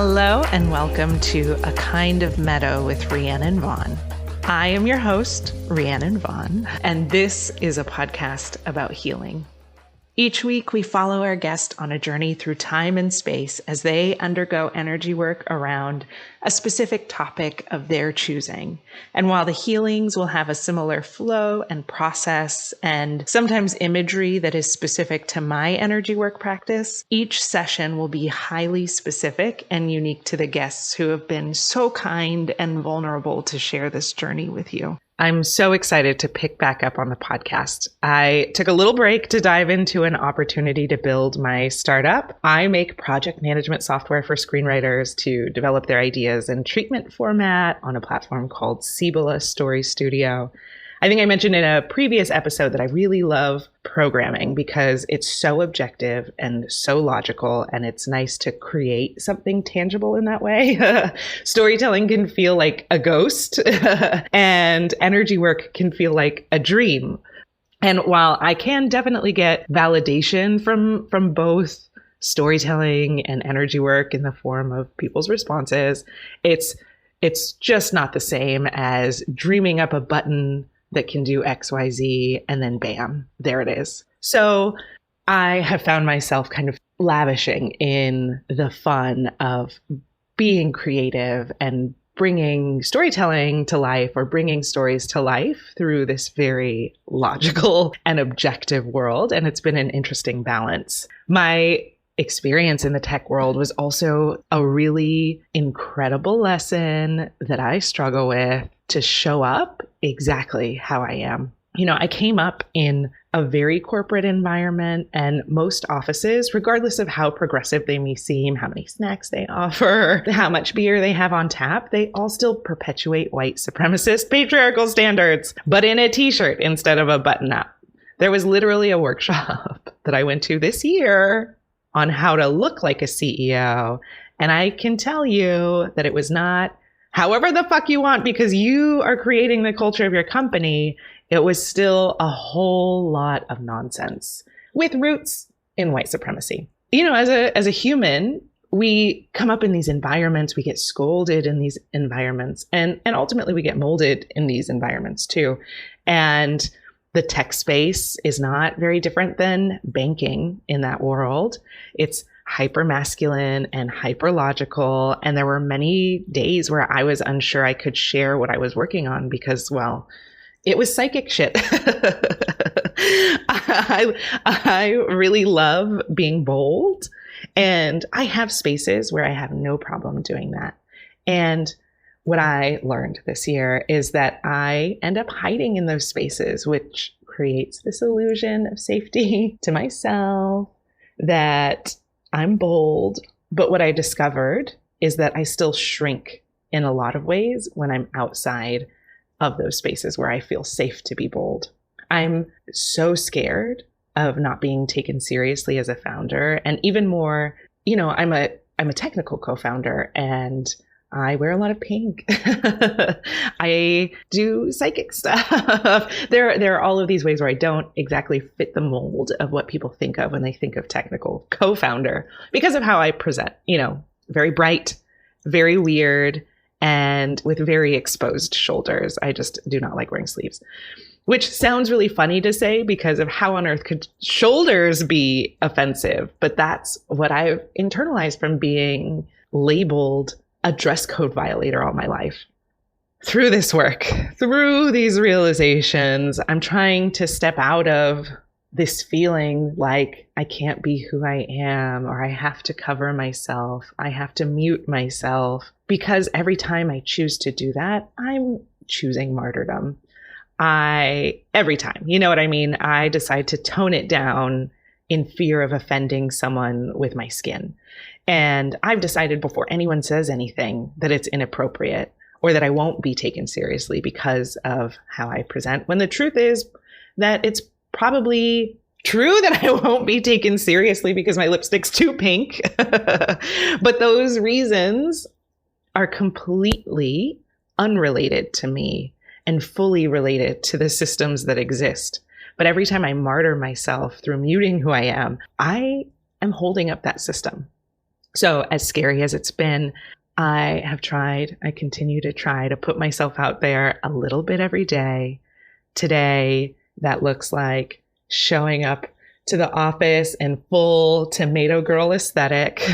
Hello and welcome to A Kind of Meadow with Rhiannon Vaughn. I am your host, Rhiannon Vaughn, and this is a podcast about healing. Each week, we follow our guest on a journey through time and space as they undergo energy work around a specific topic of their choosing. And while the healings will have a similar flow and process and sometimes imagery that is specific to my energy work practice, each session will be highly specific and unique to the guests who have been so kind and vulnerable to share this journey with you. I'm so excited to pick back up on the podcast. I took a little break to dive into an opportunity to build my startup. I make project management software for screenwriters to develop their ideas in treatment format on a platform called Cibola Story Studio. I think I mentioned in a previous episode that I really love programming because it's so objective and so logical, and it's nice to create something tangible in that way. Storytelling can feel like a ghost, and energy work can feel like a dream. And while I can definitely get validation from both storytelling and energy work in the form of people's responses, it's just not the same as dreaming up a button that can do XYZ, and then bam, there it is. So I have found myself kind of lavishing in the fun of being creative and bringing storytelling to life, or bringing stories to life through this very logical and objective world. And it's been an interesting balance. My experience in the tech world was also a really incredible lesson that I struggle with to show up exactly how I am. You know, I came up in a very corporate environment, and most offices, regardless of how progressive they may seem, how many snacks they offer, how much beer they have on tap, they all still perpetuate white supremacist patriarchal standards, but in a t-shirt instead of a button-up. There was literally a workshop that I went to this year on how to look like a CEO, and I can tell you that it was not however the fuck you want, because you are creating the culture of your company. It was still a whole lot of nonsense with roots in white supremacy. You know, as a human, we come up in these environments, we get scolded in these environments, and ultimately we get molded in these environments too. And the tech space is not very different than banking in that world. It's hyper masculine and hyper logical. And there were many days where I was unsure I could share what I was working on because, well, it was psychic shit. I really love being bold, and I have spaces where I have no problem doing that. And what I learned this year is that I end up hiding in those spaces, which creates this illusion of safety to myself, that I'm bold. But what I discovered is that I still shrink in a lot of ways when I'm outside of those spaces where I feel safe to be bold. I'm so scared of not being taken seriously as a founder. And even more, you know, I'm a technical co-founder, and I wear a lot of pink. I do psychic stuff. There are all of these ways where I don't exactly fit the mold of what people think of when they think of technical co-founder because of how I present, you know, very bright, very weird, and with very exposed shoulders. I just do not like wearing sleeves, which sounds really funny to say because of how on earth could shoulders be offensive? But that's what I've internalized from being labeled a dress code violator all my life. Through this work, through these realizations, I'm trying to step out of this feeling like I can't be who I am, or I have to cover myself, I have to mute myself, because every time I choose to do that, I'm choosing martyrdom. Every time, you know what I mean? I decide to tone it down in fear of offending someone with my skin. And I've decided before anyone says anything that it's inappropriate or that I won't be taken seriously because of how I present, when the truth is that it's probably true that I won't be taken seriously because my lipstick's too pink. But those reasons are completely unrelated to me and fully related to the systems that exist. But every time I martyr myself through muting who I am holding up that system. So as scary as it's been, I continue to try to put myself out there a little bit every day. Today, that looks like showing up to the office in full tomato girl aesthetic,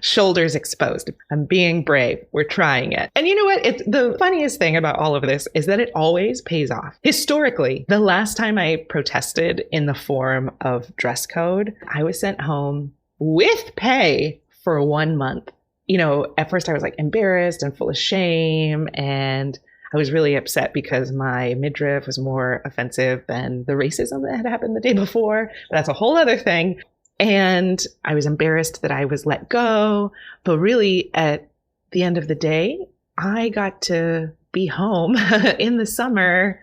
shoulders exposed. I'm being brave. We're trying it. And you know what? The funniest thing about all of this is that it always pays off. Historically, the last time I protested in the form of dress code, I was sent home with pay for 1 month. At first I was like embarrassed and full of shame, and I was really upset because my midriff was more offensive than the racism that had happened the day before. But that's a whole other thing. And I was embarrassed that I was let go. But really, at the end of the day, I got to be home in the summer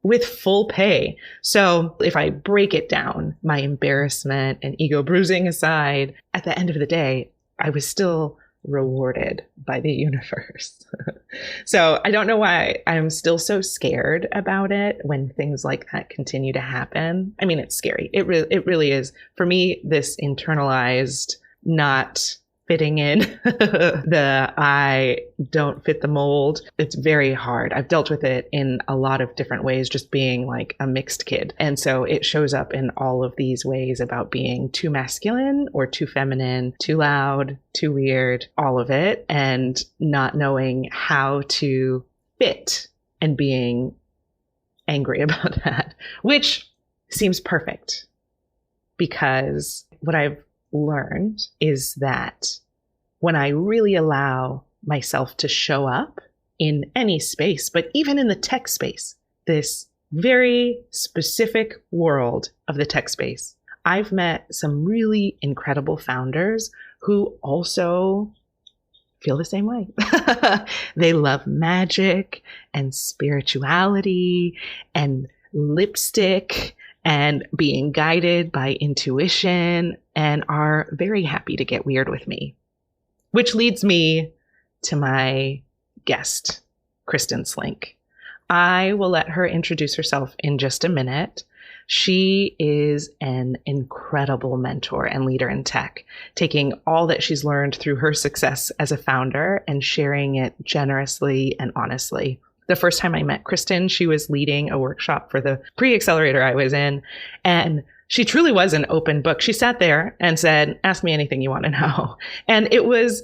with full pay. So if I break it down, my embarrassment and ego bruising aside, at the end of the day, I was still rewarded by the universe. So I don't know why I'm still so scared about it when things like that continue to happen. I mean, it's scary. It really is. For me, this internalized not fitting in, I don't fit the mold. It's very hard. I've dealt with it in a lot of different ways, just being like a mixed kid. And so it shows up in all of these ways about being too masculine or too feminine, too loud, too weird, all of it, and not knowing how to fit and being angry about that, which seems perfect because what I've learned is that when I really allow myself to show up in any space, but even in the tech space, this very specific world of the tech space, I've met some really incredible founders who also feel the same way. They love magic and spirituality and lipstick and being guided by intuition, and are very happy to get weird with me. Which leads me to my guest, Kristin Slink. I will let her introduce herself in just a minute. She is an incredible mentor and leader in tech, taking all that she's learned through her success as a founder and sharing it generously and honestly. The first time I met Kristin, she was leading a workshop for the pre-accelerator I was in, and she truly was an open book. She sat there and said, "Ask me anything you want to know." And it was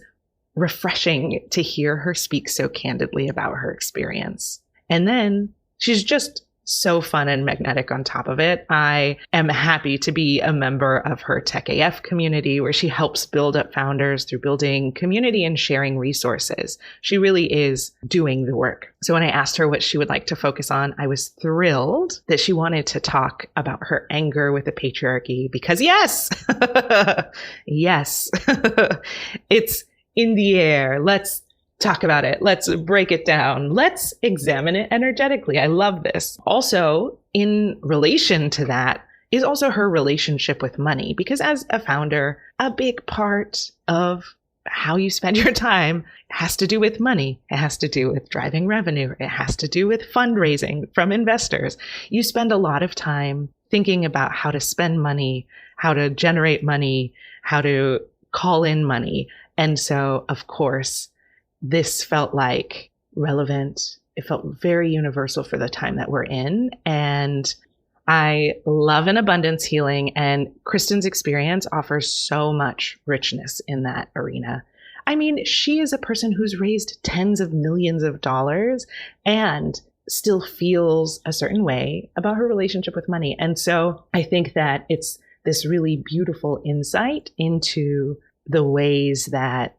refreshing to hear her speak so candidly about her experience. And then she's just so fun and magnetic on top of it. I am happy to be a member of her Tech AF community, where she helps build up founders through building community and sharing resources. She really is doing the work. So when I asked her what she would like to focus on, I was thrilled that she wanted to talk about her anger with the patriarchy, because yes, yes, it's in the air. Let's talk about it. Let's break it down. Let's examine it energetically. I love this. Also, in relation to that is also her relationship with money, because as a founder, a big part of how you spend your time has to do with money. It has to do with driving revenue. It has to do with fundraising from investors. You spend a lot of time thinking about how to spend money, how to generate money, how to call in money. And so, of course, this felt like relevant. It felt very universal for the time that we're in. And I love an abundance healing, and Kristin's experience offers so much richness in that arena. I mean, she is a person who's raised tens of millions of dollars and still feels a certain way about her relationship with money. And so I think that it's this really beautiful insight into the ways that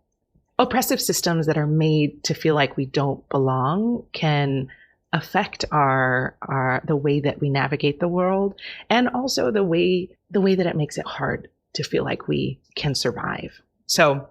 oppressive systems that are made to feel like we don't belong can affect the way that we navigate the world, and also the way that it makes it hard to feel like we can survive. So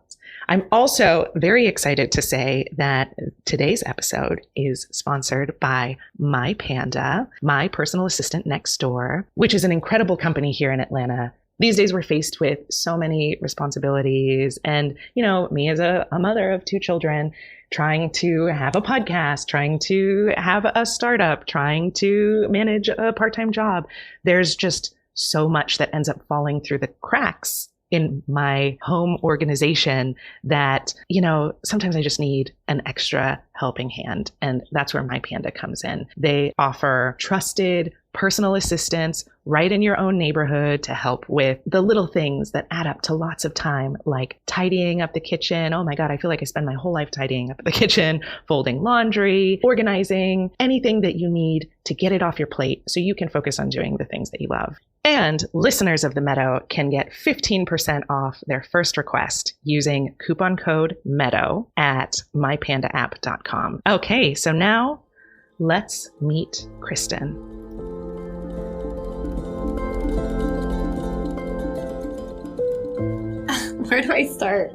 I'm also very excited to say that today's episode is sponsored by My Panda, my personal assistant next door, which is an incredible company here in Atlanta. These days, we're faced with so many responsibilities. And, me as a mother of 2 children, trying to have a podcast, trying to have a startup, trying to manage a part-time job. There's just so much that ends up falling through the cracks in my home organization that, sometimes I just need an extra helping hand. And that's where My Panda comes in. They offer trusted personal assistance right in your own neighborhood to help with the little things that add up to lots of time, like tidying up the kitchen. Oh my God, I feel like I spend my whole life tidying up the kitchen, folding laundry, organizing, anything that you need to get it off your plate so you can focus on doing the things that you love. And listeners of The Meadow can get 15% off their first request using coupon code MEADOW at mypandaapp.com. Okay, so now let's meet Kristin. Where do I start?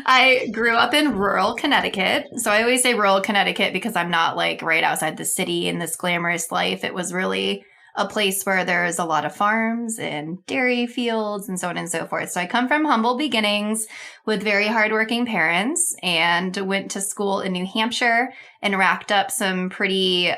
I grew up in rural Connecticut. So I always say rural Connecticut because I'm not like right outside the city in this glamorous life. It was really a place where there's a lot of farms and dairy fields and so on and so forth. So I come from humble beginnings with very hardworking parents and went to school in New Hampshire and racked up some pretty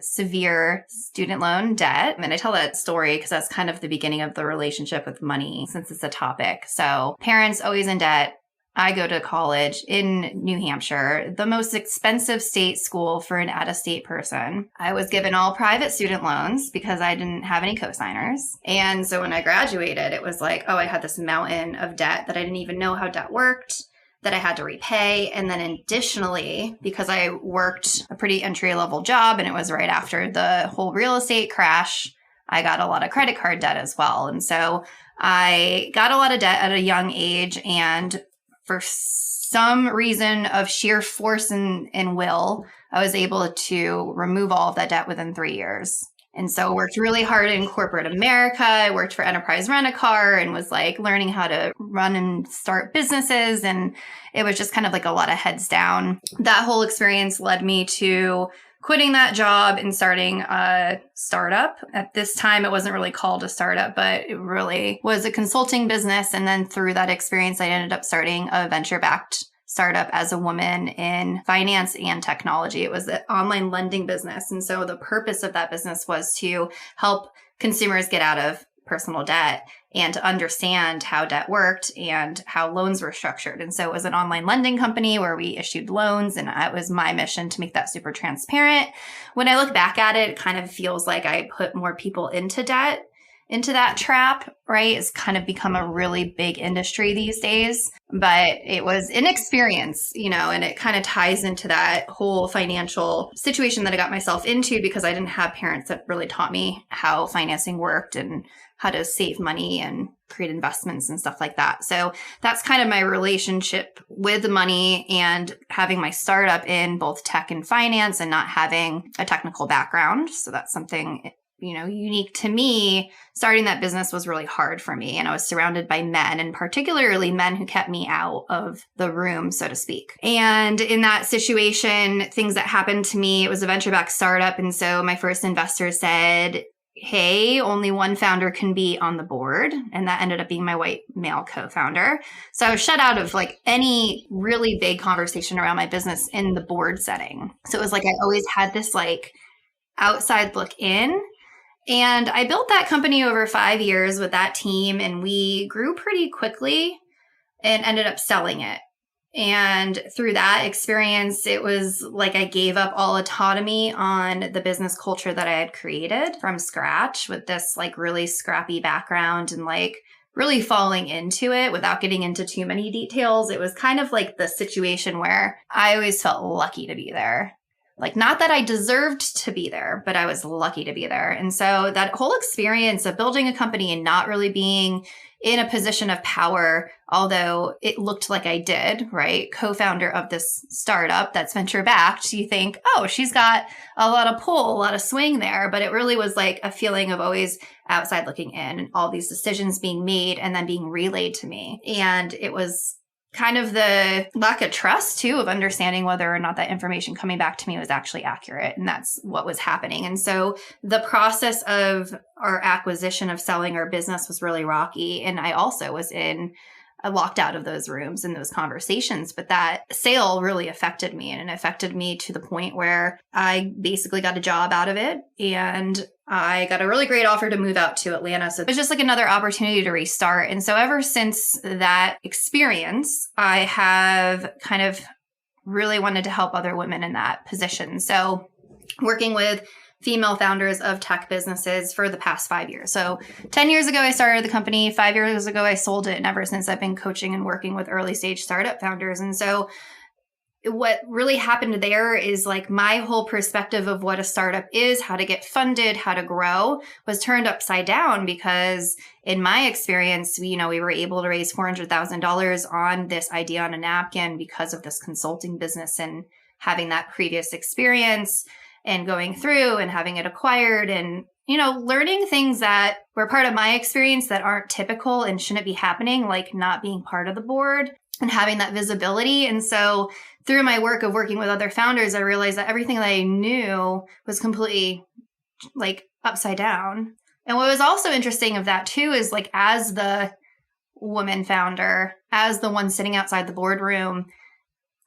severe student loan debt. And I tell that story because that's kind of the beginning of the relationship with money since it's a topic. So parents always in debt. I go to college in New Hampshire, the most expensive state school for an out-of-state person. I was given all private student loans because I didn't have any cosigners. And so when I graduated, it was like, I had this mountain of debt that I didn't even know how debt worked, that I had to repay. And then additionally, because I worked a pretty entry-level job and it was right after the whole real estate crash, I got a lot of credit card debt as well. And so I got a lot of debt at a young age, and for some reason of sheer force and will, I was able to remove all of that debt within 3 years. And so worked really hard in corporate America. I worked for Enterprise Rent-A-Car and was like learning how to run and start businesses. And it was just kind of like a lot of heads down. That whole experience led me to quitting that job and starting a startup. At this time, it wasn't really called a startup, but it really was a consulting business. And then through that experience, I ended up starting a venture-backed startup as a woman in finance and technology. It was an online lending business. And so the purpose of that business was to help consumers get out of personal debt and to understand how debt worked and how loans were structured. And so it was an online lending company where we issued loans, and it was my mission to make that super transparent. When I look back at it, it kind of feels like I put more people into debt, into that trap, right? It's kind of become a really big industry these days, but it was an experience, and it kind of ties into that whole financial situation that I got myself into because I didn't have parents that really taught me how financing worked and how to save money and create investments and stuff like that. So that's kind of my relationship with money and having my startup in both tech and finance and not having a technical background. So that's something unique to me. Starting that business was really hard for me. And I was surrounded by men, and particularly men who kept me out of the room, so to speak. And in that situation, things that happened to me, it was a venture-backed startup. And so my first investor said, hey, only one founder can be on the board. And that ended up being my white male co-founder. So I was shut out of like any really big conversation around my business in the board setting. So it was like I always had this like outside look in. And I built that company over 5 years with that team, and we grew pretty quickly and ended up selling it. And through that experience, it was like I gave up all autonomy on the business culture that I had created from scratch with this like really scrappy background and like really falling into it without getting into too many details. It was kind of like the situation where I always felt lucky to be there. Like, not that I deserved to be there, but I was lucky to be there. And so that whole experience of building a company and not really being in a position of power, although it looked like I did, right? Co-founder of this startup that's venture backed, you think, oh, she's got a lot of pull, a lot of swing there. But it really was like a feeling of always outside looking in and all these decisions being made and then being relayed to me. And it was kind of the lack of trust too of understanding whether or not that information coming back to me was actually accurate. And that's what was happening. And so the process of our acquisition of selling our business was really rocky. And I also was locked out of those rooms and those conversations. But that sale really affected me, and it affected me to the point where I basically got a job out of it. And I got a really great offer to move out to Atlanta. So it was just like another opportunity to restart. And so ever since that experience, I have kind of really wanted to help other women in that position. So working with female founders of tech businesses for the past 5 years. So 10 years ago, I started the company. 5 years ago, I sold it. And ever since, I've been coaching and working with early stage startup founders. And so what really happened there is like my whole perspective of what a startup is, how to get funded, how to grow was turned upside down because in my experience, we were able to raise $400,000 on this idea on a napkin because of this consulting business and having that previous experience and going through and having it acquired and, learning things that were part of my experience that aren't typical and shouldn't be happening, like not being part of the board and having that visibility. And so through my work of working with other founders, I realized that everything that I knew was completely like upside down. And what was also interesting of that too is like as the woman founder, as the one sitting outside the boardroom,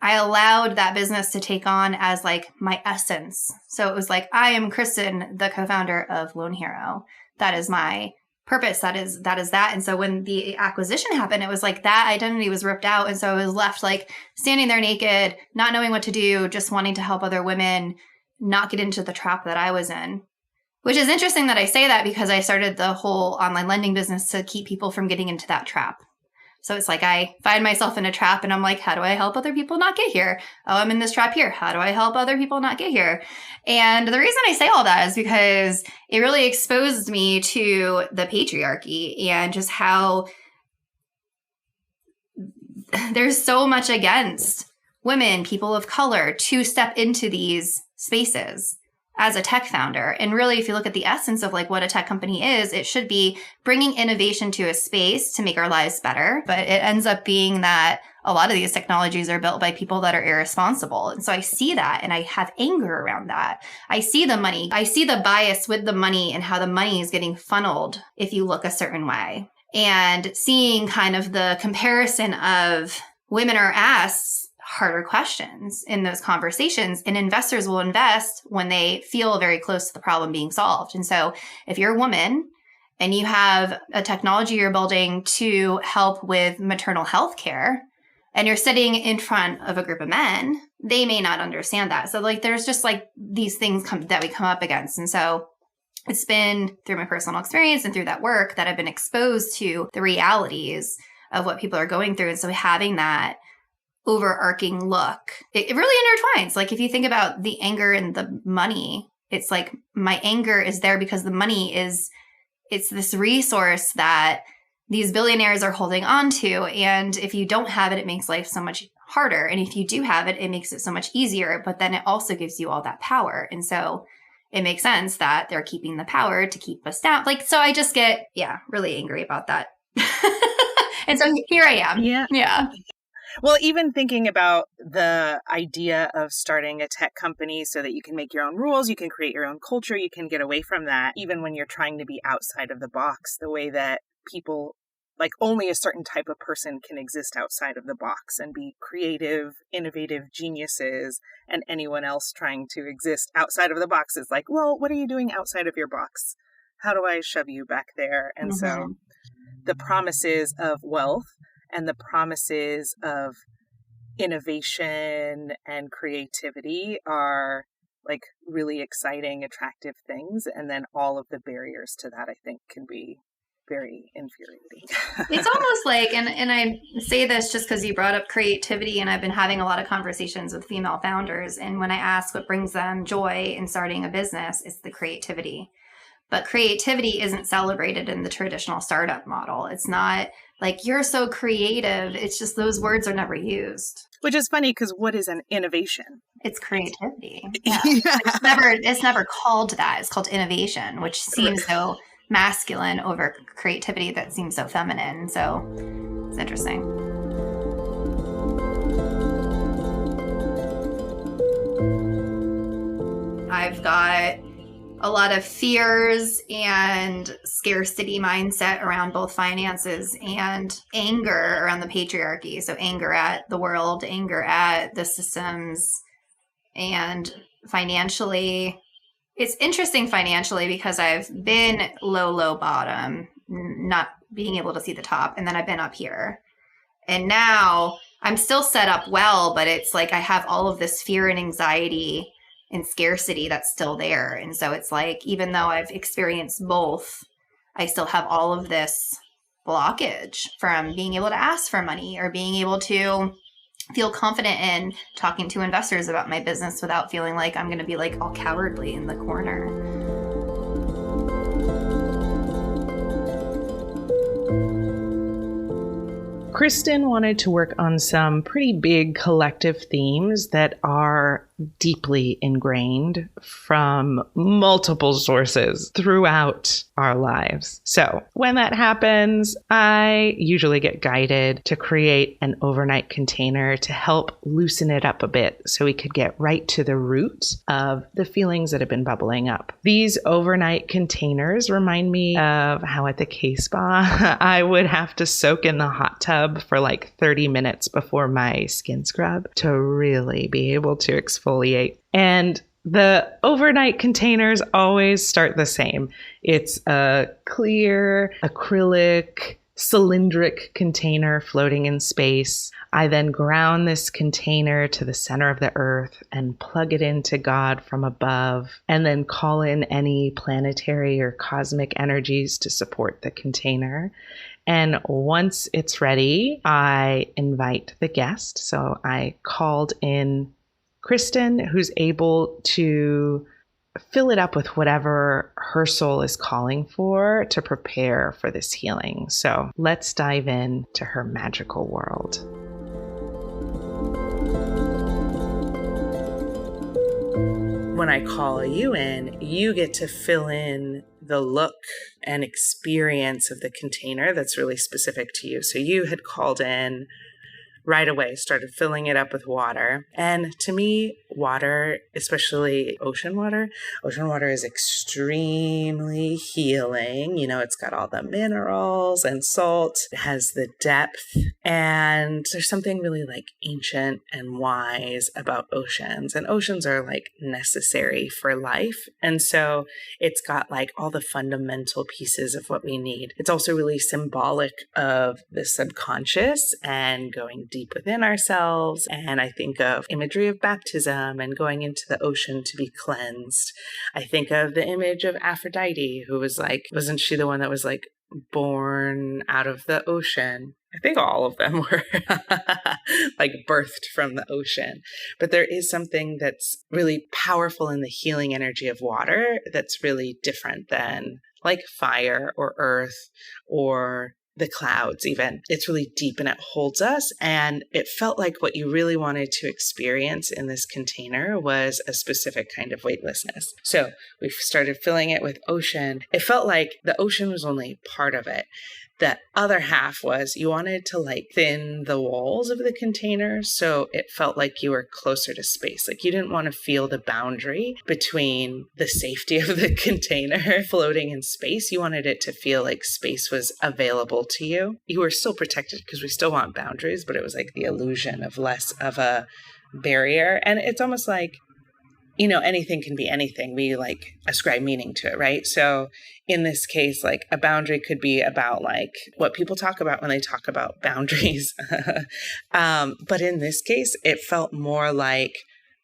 I allowed that business to take on as like my essence. So it was like, I am Kristin, the co-founder of Lone Hero. That is my purpose. That is that. And so when the acquisition happened, it was like that identity was ripped out. And so I was left like standing there naked, not knowing what to do, just wanting to help other women not get into the trap that I was in. Which is interesting that I say that because I started the whole online lending business to keep people from getting into that trap. So it's like I find myself in a trap and I'm like, how do I help other people not get here? Oh, I'm in this trap here. How do I help other people not get here? And the reason I say all that is because it really exposed me to the patriarchy and just how there's so much against women, people of color to step into these spaces as a tech founder. And really, if you look at the essence of like what a tech company is, it should be bringing innovation to a space to make our lives better. But it ends up being that a lot of these technologies are built by people that are irresponsible. And so I see that and I have anger around that. I see the money. I see the bias with the money and how the money is getting funneled if you look a certain way. And seeing kind of the comparison of women are asked harder questions in those conversations, and investors will invest when they feel very close to the problem being solved. And so if you're a woman and you have a technology you're building to help with maternal health care and you're sitting in front of a group of men, they may not understand that. So like there's just like these things that we come up against. And so it's been through my personal experience and through that work that I've been exposed to the realities of what people are going through. And so having that overarching look, it really intertwines. Like if you think about the anger and the money, it's like my anger is there because the money it's this resource that these billionaires are holding on to. And if you don't have it, it makes life so much harder. And if you do have it, it makes it so much easier. But then it also gives you all that power. And so it makes sense that they're keeping the power to keep us down. Like, so I just get, really angry about that. And so here I am. Yeah. Well, even thinking about the idea of starting a tech company so that you can make your own rules, you can create your own culture, you can get away from that, even when you're trying to be outside of the box, the way that people, like only a certain type of person can exist outside of the box and be creative, innovative geniuses, and anyone else trying to exist outside of the box is like, well, what are you doing outside of your box? How do I shove you back there? And so the promises of wealth and the promises of innovation and creativity are like really exciting, attractive things. And then all of the barriers to that, I think, can be very infuriating. It's almost like, and I say this just because you brought up creativity, and I've been having a lot of conversations with female founders. And when I ask what brings them joy in starting a business, it's the creativity. But creativity isn't celebrated in the traditional startup model. It's not like, you're so creative. It's just those words are never used. Which is funny because what is an innovation? It's creativity. Yeah. It's never called that. It's called innovation, which seems so masculine over creativity that seems so feminine. So it's interesting. I've got a lot of fears and scarcity mindset around both finances and anger around the patriarchy. So anger at the world, anger at the systems, and financially, It's interesting financially because I've been low bottom, not being able to see the top, and then I've been up here. And now I'm still set up well, but it's like I have all of this fear and anxiety and scarcity that's still there. And so it's like, even though I've experienced both, I still have all of this blockage from being able to ask for money or being able to feel confident in talking to investors about my business without feeling like I'm going to be like all cowardly in the corner. Kristin wanted to work on some pretty big collective themes that are deeply ingrained from multiple sources throughout our lives. So when that happens, I usually get guided to create an overnight container to help loosen it up a bit so we could get right to the root of the feelings that have been bubbling up. These overnight containers remind me of how at the K-Spa, I would have to soak in the hot tub for like 30 minutes before my skin scrub to really be able to exfoliate. And the overnight containers always start the same. It's a clear acrylic cylindric container floating in space. I then ground this container to the center of the earth and plug it into God from above, and then call in any planetary or cosmic energies to support the container. And once it's ready, I invite the guest. So I called in Kristin, who's able to fill it up with whatever her soul is calling for to prepare for this healing. So let's dive in to her magical world. When I call you in, you get to fill in the look and experience of the container that's really specific to you. So you had called in right away, started filling it up with water. And to me, water, especially ocean water is extremely healing. You know, it's got all the minerals and salt. It has the depth. And there's something really like ancient and wise about oceans. And oceans are like necessary for life. And so it's got like all the fundamental pieces of what we need. It's also really symbolic of the subconscious and going deep within ourselves. And I think of imagery of baptism and going into the ocean to be cleansed. I think of the image of Aphrodite, who was like, wasn't she the one that was like born out of the ocean? I think all of them were like birthed from the ocean. But there is something that's really powerful in the healing energy of water that's really different than like fire or earth or the clouds even. It's really deep and it holds us. And it felt like what you really wanted to experience in this container was a specific kind of weightlessness. So we started filling it with ocean. It felt like the ocean was only part of it. The other half was you wanted to like thin the walls of the container so it felt like you were closer to space. Like you didn't want to feel the boundary between the safety of the container floating in space. You wanted it to feel like space was available to you. You were still protected because we still want boundaries, but it was like the illusion of less of a barrier. And it's almost like, you know, anything can be anything. We like ascribe meaning to it, right? So in this case, like a boundary could be about like what people talk about when they talk about boundaries. But in this case, it felt more like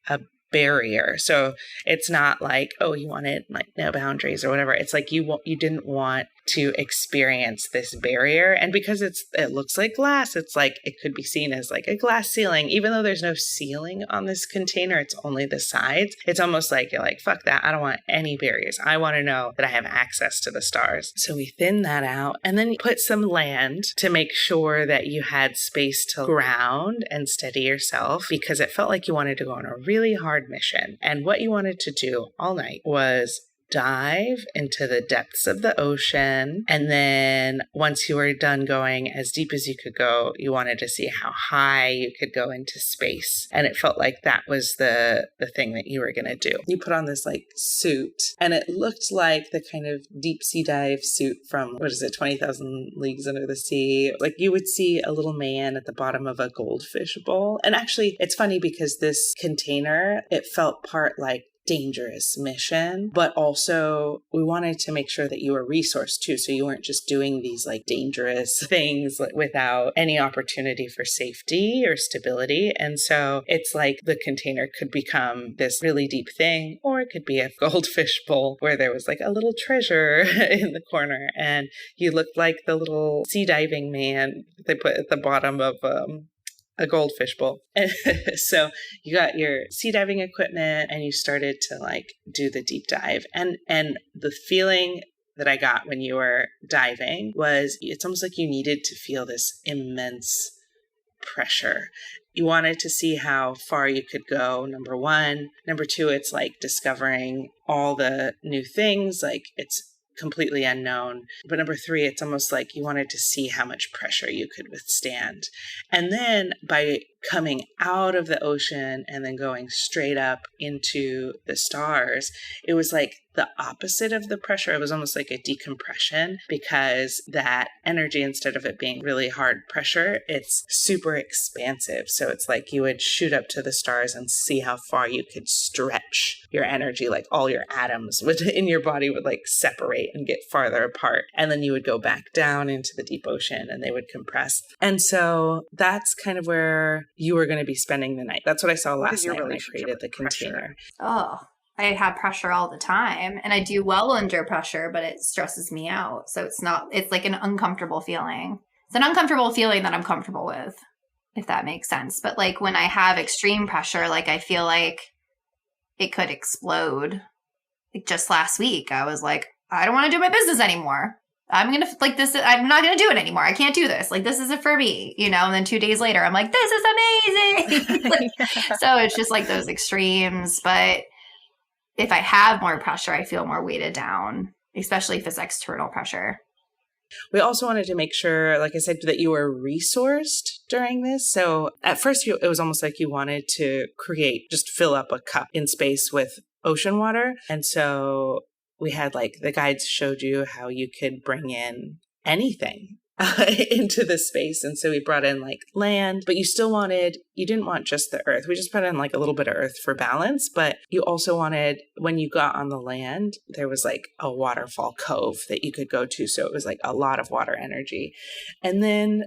a barrier. So it's not like, oh, you wanted like no boundaries or whatever. It's like you didn't want to experience this barrier. And because it looks like glass, it's like it could be seen as like a glass ceiling, even though there's no ceiling on this container, it's only the sides. It's almost like you're like, fuck that. I don't want any barriers. I want to know that I have access to the stars. So we thin that out and then you put some land to make sure that you had space to ground and steady yourself, because it felt like you wanted to go on a really hard mission. And what you wanted to do all night was dive into the depths of the ocean. And then once you were done going as deep as you could go, you wanted to see how high you could go into space. And it felt like that was the thing that you were going to do. You put on this like suit and it looked like the kind of deep sea dive suit from, 20,000 Leagues Under the Sea. Like you would see a little man at the bottom of a goldfish bowl. And actually it's funny because this container, it felt part like dangerous mission, but also we wanted to make sure that you were resourced too. So you weren't just doing these like dangerous things without any opportunity for safety or stability. And so it's like the container could become this really deep thing, or it could be a goldfish bowl where there was like a little treasure in the corner and you looked like the little sea diving man they put at the bottom of a goldfish bowl. And so you got your sea diving equipment and you started to like do the deep dive. And the feeling that I got when you were diving was it's almost like you needed to feel this immense pressure. You wanted to see how far you could go, number one. Number two, it's like discovering all the new things, like it's completely unknown. But number three, it's almost like you wanted to see how much pressure you could withstand. And then by coming out of the ocean and then going straight up into the stars, it was like the opposite of the pressure. It was almost like a decompression, because that energy, instead of it being really hard pressure, it's super expansive. So it's like you would shoot up to the stars and see how far you could stretch your energy, like all your atoms in your body would like separate and get farther apart. And then you would go back down into the deep ocean and they would compress. And so that's kind of where you were going to be spending the night. That's what I saw last night when I created the container. Oh, I have pressure all the time and I do well under pressure, but it stresses me out. So it's like an uncomfortable feeling. It's an uncomfortable feeling that I'm comfortable with, if that makes sense. But like when I have extreme pressure, like I feel like it could explode. Like just last week, I was like, I don't want to do my business anymore. I'm going to like this. I'm not going to do it anymore. I can't do this. Like, this isn't for me, you know? And then 2 days later, I'm like, this is amazing. So it's just like those extremes. But if I have more pressure, I feel more weighted down, especially if it's external pressure. We also wanted to make sure, like I said, that you were resourced during this. So at first, it was almost like you wanted to just fill up a cup in space with ocean water. And so we had like the guides showed you how you could bring in anything into the space. And so we brought in like land, but you didn't want just the earth. We just put in like a little bit of earth for balance, but you also wanted, when you got on the land, there was like a waterfall cove that you could go to. So it was like a lot of water energy. And then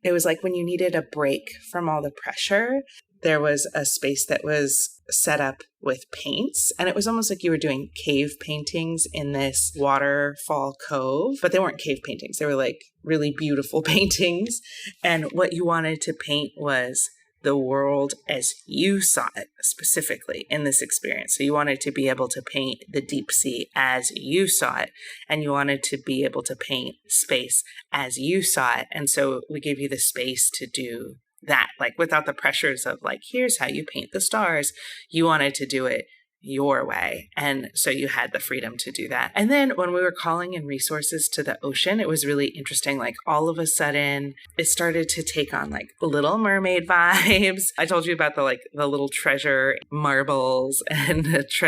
it was like when you needed a break from all the pressure, there was a space that was set up with paints, and it was almost like you were doing cave paintings in this waterfall cove, but they weren't cave paintings. They were like really beautiful paintings. And what you wanted to paint was the world as you saw it specifically in this experience. So you wanted to be able to paint the deep sea as you saw it, and you wanted to be able to paint space as you saw it. And so we gave you the space to do that, like without the pressures of like, here's how you paint the stars. You wanted to do it your way. And so you had the freedom to do that. And then when we were calling in resources to the ocean, it was really interesting. Like all of a sudden it started to take on like Little Mermaid vibes. I told you about the little treasure marbles and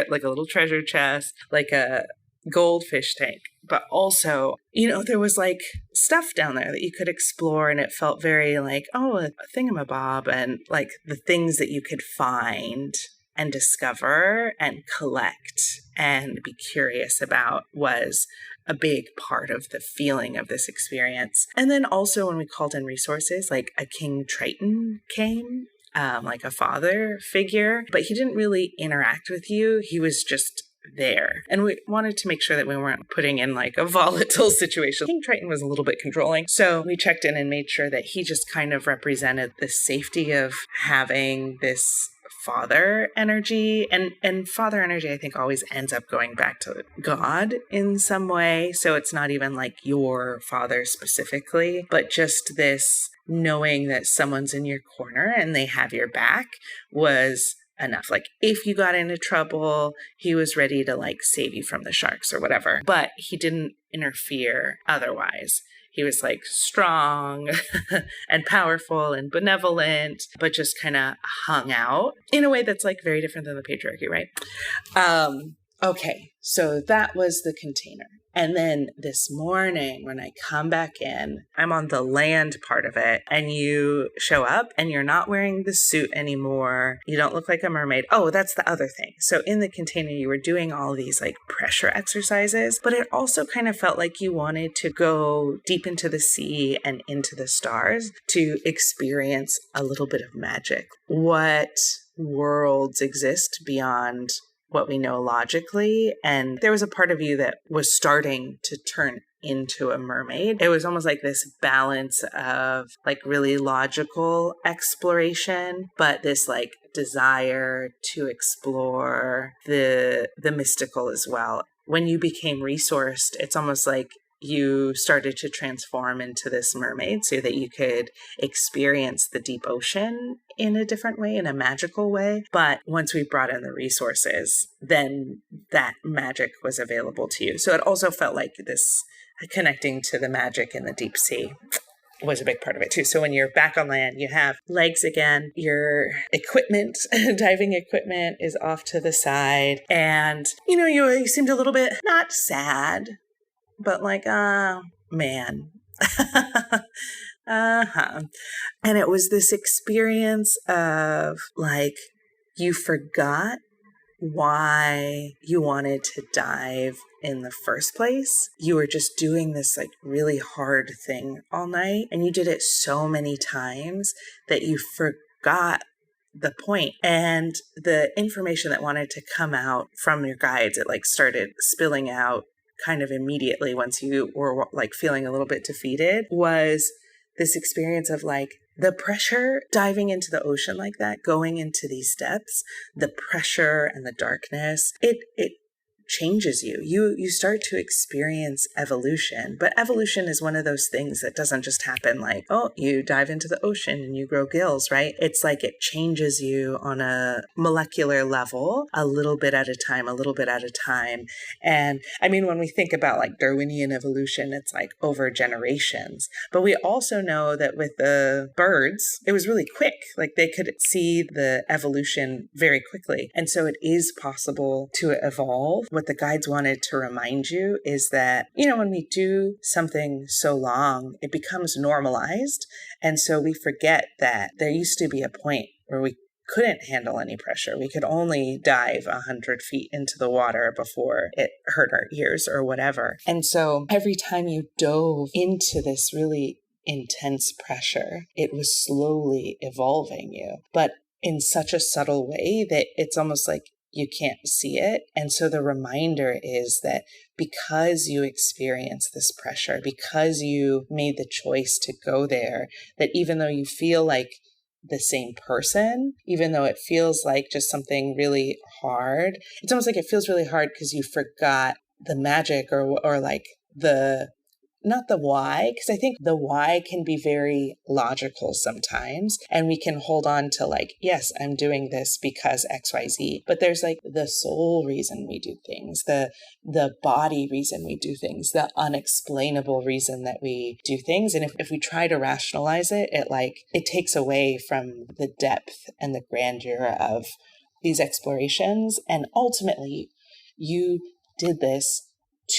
like a little treasure chest, like a goldfish tank. But also, there was like stuff down there that you could explore, and it felt very like, oh, a thingamabob, and like the things that you could find and discover and collect and be curious about was a big part of the feeling of this experience. And then also when we called in resources, like a King Triton came, like a father figure, but he didn't really interact with you. He was just there. And we wanted to make sure that we weren't putting in like a volatile situation. King Triton was a little bit controlling. So we checked in and made sure that he just kind of represented the safety of having this father energy. And father energy, I think, always ends up going back to God in some way. So it's not even like your father specifically, but just this knowing that someone's in your corner and they have your back was enough. Like if you got into trouble, he was ready to like save you from the sharks or whatever, but he didn't interfere otherwise. He was like strong and powerful and benevolent, but just kind of hung out in a way that's like very different than the patriarchy, right? Okay, so that was the container. And then this morning when I come back in, I'm on the land part of it, and you show up and you're not wearing the suit anymore. You don't look like a mermaid. Oh, that's the other thing. So in the container, you were doing all these like pressure exercises, but it also kind of felt like you wanted to go deep into the sea and into the stars to experience a little bit of magic. What worlds exist beyond what we know logically? And there was a part of you that was starting to turn into a mermaid. It was almost like this balance of like really logical exploration, but this like desire to explore the mystical as well. When you became resourced, it's almost like you started to transform into this mermaid so that you could experience the deep ocean in a different way, in a magical way. But once we brought in the resources, then that magic was available to you. So it also felt like this connecting to the magic in the deep sea was a big part of it too. So when you're back on land, you have legs again, your equipment, diving equipment is off to the side. And, you seemed a little bit, not sad, but like, man. And it was this experience of like, you forgot why you wanted to dive in the first place. You were just doing this like really hard thing all night, and you did it so many times that you forgot the point. And the information that wanted to come out from your guides, it like started spilling out kind of immediately once you were like feeling a little bit defeated, was this experience of like the pressure diving into the ocean like that, going into these depths, the pressure and the darkness, it changes you. You start to experience evolution, but evolution is one of those things that doesn't just happen like, oh, you dive into the ocean and you grow gills, right? It's like it changes you on a molecular level, a little bit at a time, a little bit at a time. And I mean, when we think about like Darwinian evolution, it's like over generations, but we also know that with the birds, it was really quick. Like they could see the evolution very quickly. And so it is possible to evolve. What the guides wanted to remind you is that, when we do something so long, it becomes normalized. And so we forget that there used to be a point where we couldn't handle any pressure. We could only dive 100 feet into the water before it hurt our ears or whatever. And so every time you dove into this really intense pressure, it was slowly evolving you, but in such a subtle way that it's almost like you can't see it. And so the reminder is that because you experience this pressure, because you made the choice to go there, that even though you feel like the same person, even though it feels like just something really hard, it's almost like it feels really hard because you forgot the magic or like not the why, because I think the why can be very logical sometimes. And we can hold on to like, yes, I'm doing this because XYZ. But there's like the soul reason we do things, the body reason we do things, the unexplainable reason that we do things. And if we try to rationalize it, it takes away from the depth and the grandeur of these explorations. And ultimately, you did this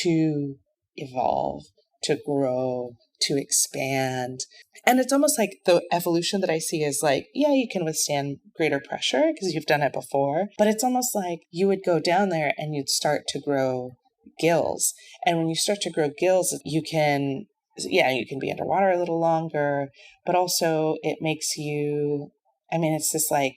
to evolve, to grow, to expand. And it's almost like the evolution that I see is like, yeah, you can withstand greater pressure because you've done it before, but it's almost like you would go down there and you'd start to grow gills. And when you start to grow gills, you can be underwater a little longer, but also it makes you, it's this like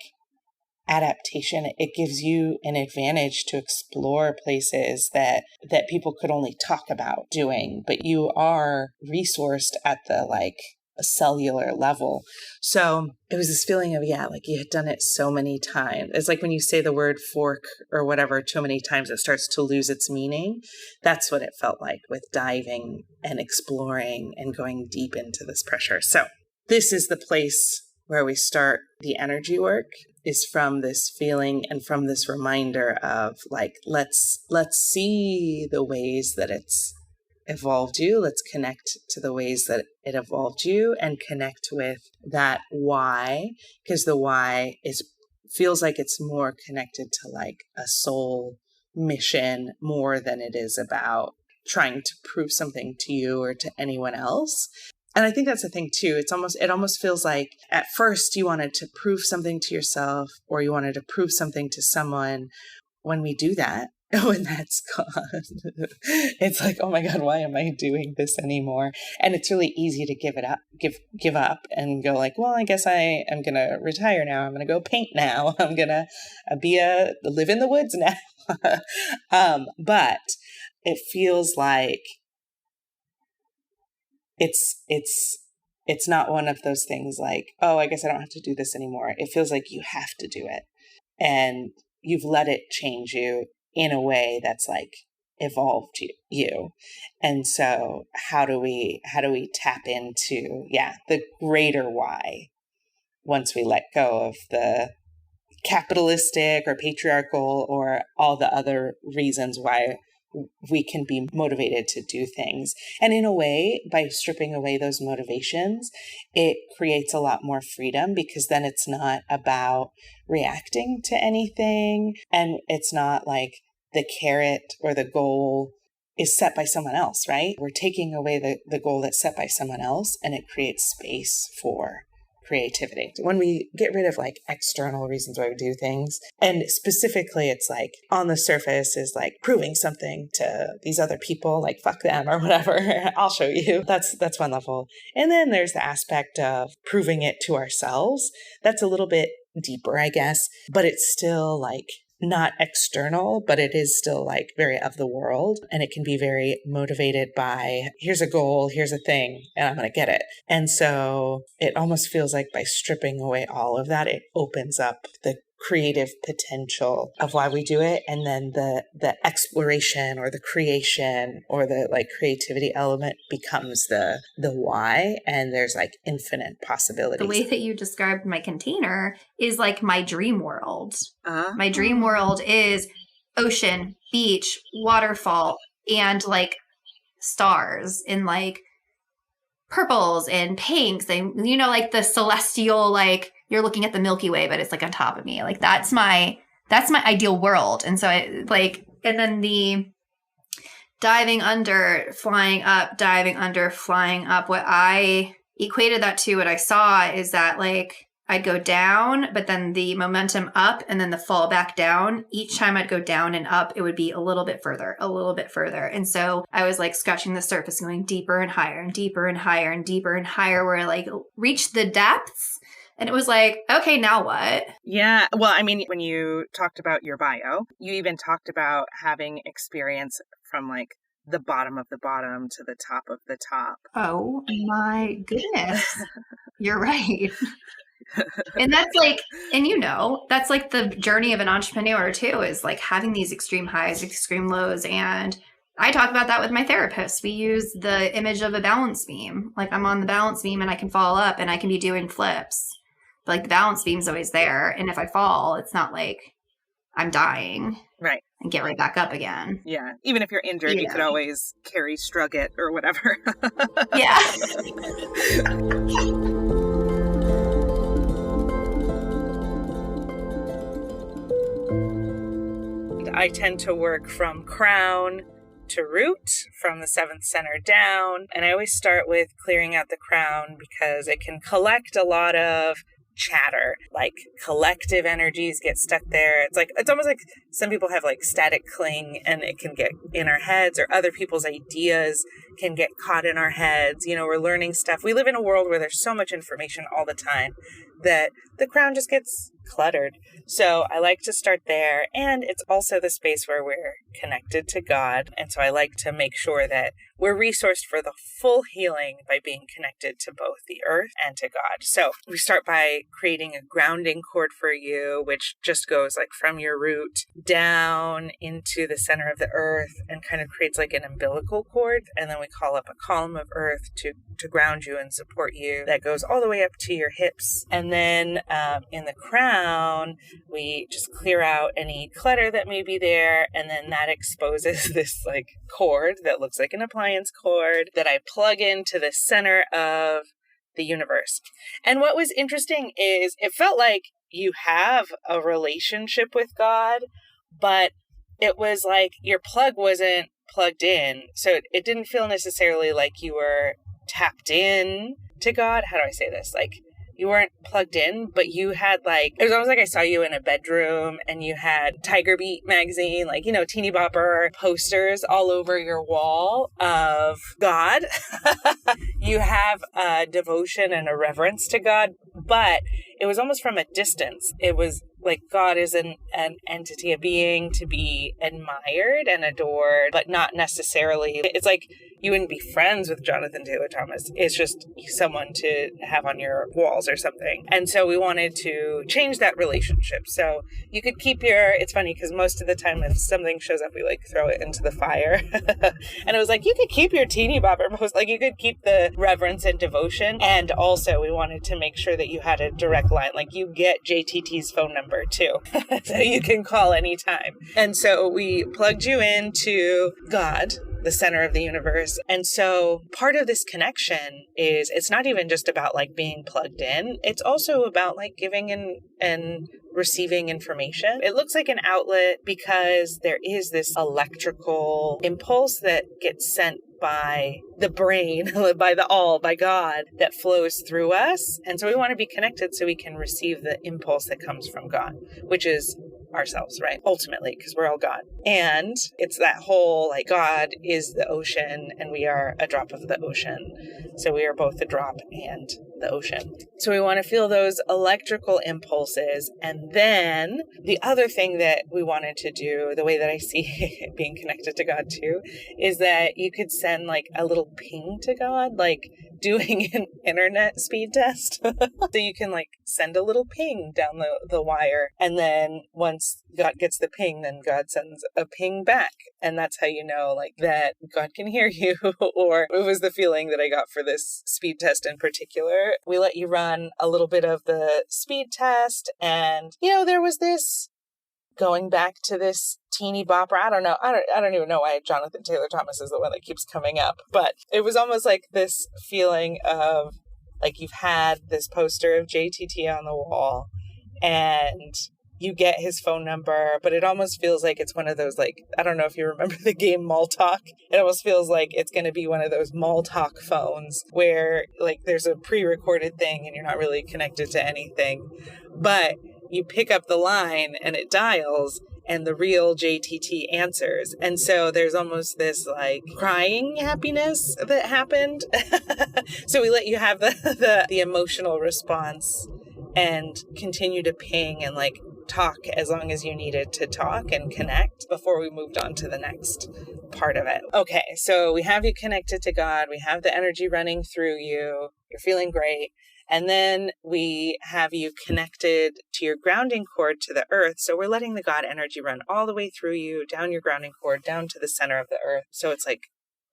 adaptation. It gives you an advantage to explore places that people could only talk about doing, but you are resourced at the like a cellular level. So it was this feeling of, like you had done it so many times. It's like when you say the word fork or whatever too many times, it starts to lose its meaning. That's what it felt like with diving and exploring and going deep into this pressure. So this is the place where we start the energy work, is from this feeling and from this reminder of like, let's see the ways that it's evolved you. Let's connect to the ways that it evolved you and connect with that why, because the why feels like it's more connected to like a soul mission more than it is about trying to prove something to you or to anyone else. And I think that's the thing too. It almost feels like at first you wanted to prove something to yourself or you wanted to prove something to someone. When we do that, when that's gone, it's like, oh my God, why am I doing this anymore? And it's really easy to give up and go like, well, I guess I am going to retire now. I'm going to go paint now. I'm going to live in the woods now. But it feels like it's not one of those things like, oh, I guess I don't have to do this anymore. It feels like you have to do it. And you've let it change you in a way that's like evolved you. And so how do we tap into, the greater why once we let go of the capitalistic or patriarchal or all the other reasons why we can be motivated to do things. And in a way, by stripping away those motivations, it creates a lot more freedom because then it's not about reacting to anything. And it's not like the carrot or the goal is set by someone else, right? We're taking away the goal that's set by someone else, and it creates space for creativity. When we get rid of like external reasons why we do things, and specifically it's like on the surface is like proving something to these other people, like fuck them or whatever, I'll show you. That's one level. And then there's the aspect of proving it to ourselves. That's a little bit deeper, I guess, but it's still like not external, but it is still like very of the world. And it can be very motivated by, here's a goal, here's a thing, and I'm going to get it. And so it almost feels like by stripping away all of that, it opens up the creative potential of why we do it. And then the exploration or the creation or the like creativity element becomes the why. And there's like infinite possibilities. The way that you described my container is like my dream world. My dream world is ocean, beach, waterfall, and like stars in like purples and pinks and, you know, like the celestial, like you're looking at the Milky Way, but it's like on top of me. Like that's my ideal world. And so and then the diving under, flying up, diving under, flying up, what I equated that to, what I saw is that like I'd go down, but then the momentum up and then the fall back down. Each time I'd go down and up, it would be a little bit further. And so I was like scratching the surface, going deeper and higher and deeper and higher and deeper and higher, where I like reached the depths. And it was like, okay, now what? Yeah. Well, I mean, when you talked about your bio, you even talked about having experience from like the bottom of the bottom to the top of the top. Oh my goodness. You're right. And that's like, and you know, that's like the journey of an entrepreneur too, is like having these extreme highs, extreme lows. And I talk about that with my therapist. We use the image of a balance beam. Like I'm on the balance beam and I can fall up and I can be doing flips. But like the balance beam's always there. And if I fall, it's not like I'm dying. Right. And get right back up again. Yeah. Even if you're injured, you could always carry Strugget or whatever. Yeah. I tend to work from crown to root, from the seventh center down. And I always start with clearing out the crown because it can collect a lot of chatter, like collective energies get stuck there. It's almost like some people have like static cling and it can get in our heads, or other people's ideas can get caught in our heads. You know, we're learning stuff. We live in a world where there's so much information all the time that the crown just gets cluttered. So I like to start there. And it's also the space where we're connected to God. And so I like to make sure that we're resourced for the full healing by being connected to both the earth and to God. So we start by creating a grounding cord for you, which just goes like from your root down into the center of the earth and kind of creates like an umbilical cord. And then we call up a column of earth to ground you and support you. That goes all the way up to your hips. And then in the crown, we just clear out any clutter that may be there. And then that exposes this like cord that looks like an appliance cord that I plug into the center of the universe. And what was interesting is it felt like you have a relationship with God, but it was like your plug wasn't plugged in. So it didn't feel necessarily like you were tapped in to God. How do I say this? Like, you weren't plugged in, but you had like, it was almost like I saw you in a bedroom and you had Tiger Beat magazine, like, you know, teeny bopper posters all over your wall of God. You have a devotion and a reverence to God, but it was almost from a distance. It was like God is an entity, a being to be admired and adored, but not necessarily. It's like you wouldn't be friends with Jonathan Taylor Thomas. It's just someone to have on your walls or something. And so we wanted to change that relationship. So you could keep it's funny because most of the time if something shows up, we like throw it into the fire. And it was like, you could keep your teeny bopper post, like you could keep the reverence and devotion. And also we wanted to make sure that you had a direct line, like you get JTT's phone number too. So you can call anytime. And so we plugged you into God, the center of the universe. And so part of this connection is, it's not even just about like being plugged in. It's also about like giving and receiving information. It looks like an outlet because there is this electrical impulse that gets sent by the brain, by God, that flows through us. And so we want to be connected so we can receive the impulse that comes from God, which is ourselves, right? Ultimately, because we're all God. And it's that whole, like, God is the ocean and we are a drop of the ocean. So we are both the drop and the ocean. So we want to feel those electrical impulses. And then the other thing that we wanted to do, the way that I see being connected to God too, is that you could send like a little ping to God, like doing an internet speed test. So you can like send a little ping down the wire. And then once God gets the ping, then God sends a ping back. And that's how you know like that God can hear you. Or it was the feeling that I got for this speed test in particular. We let you run a little bit of the speed test. And, you know, there was this going back to this teeny bopper. I don't know. I don't even know why Jonathan Taylor Thomas is the one that keeps coming up. But it was almost like this feeling of like you've had this poster of JTT on the wall and you get his phone number, but it almost feels like it's one of those, like, I don't know if you remember the game Mall Talk. It almost feels like it's going to be one of those Mall Talk phones where like there's a pre-recorded thing and you're not really connected to anything, but you pick up the line and it dials and the real JTT answers. And so there's almost this like crying happiness that happened. So we let you have the emotional response and continue to ping and like talk as long as you needed to talk and connect before we moved on to the next part of it. Okay, so we have you connected to God. We have the energy running through you. You're feeling great. And then we have you connected to your grounding cord to the earth. So we're letting the God energy run all the way through you, down your grounding cord, down to the center of the earth. So it's like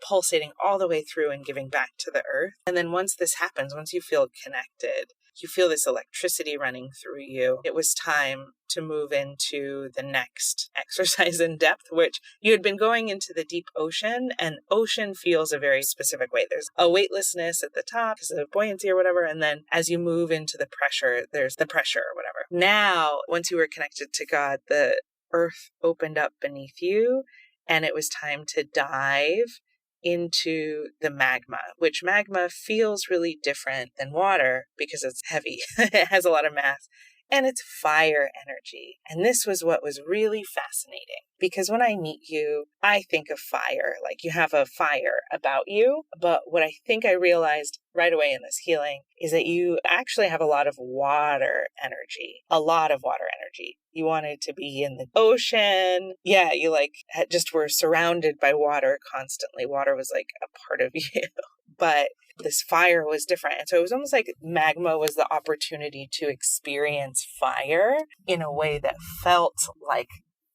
pulsating all the way through and giving back to the earth. And then once this happens, once you feel connected, you feel this electricity running through you. It was time to move into the next exercise in depth, which you had been going into the deep ocean, and ocean feels a very specific way. There's a weightlessness at the top, because of buoyancy or whatever. And then as you move into the pressure, there's the pressure or whatever. Now, once you were connected to God, the earth opened up beneath you, and it was time to dive into the magma, which magma feels really different than water because it's heavy. It has a lot of mass and it's fire energy. And this was what was really fascinating because when I meet you, I think of fire, like you have a fire about you. But what I think I realized right away in this healing is that you actually have a lot of water energy, You wanted to be in the ocean. Yeah, you like just were surrounded by water constantly. Water was like a part of you, but this fire was different. And so it was almost like magma was the opportunity to experience fire in a way that felt like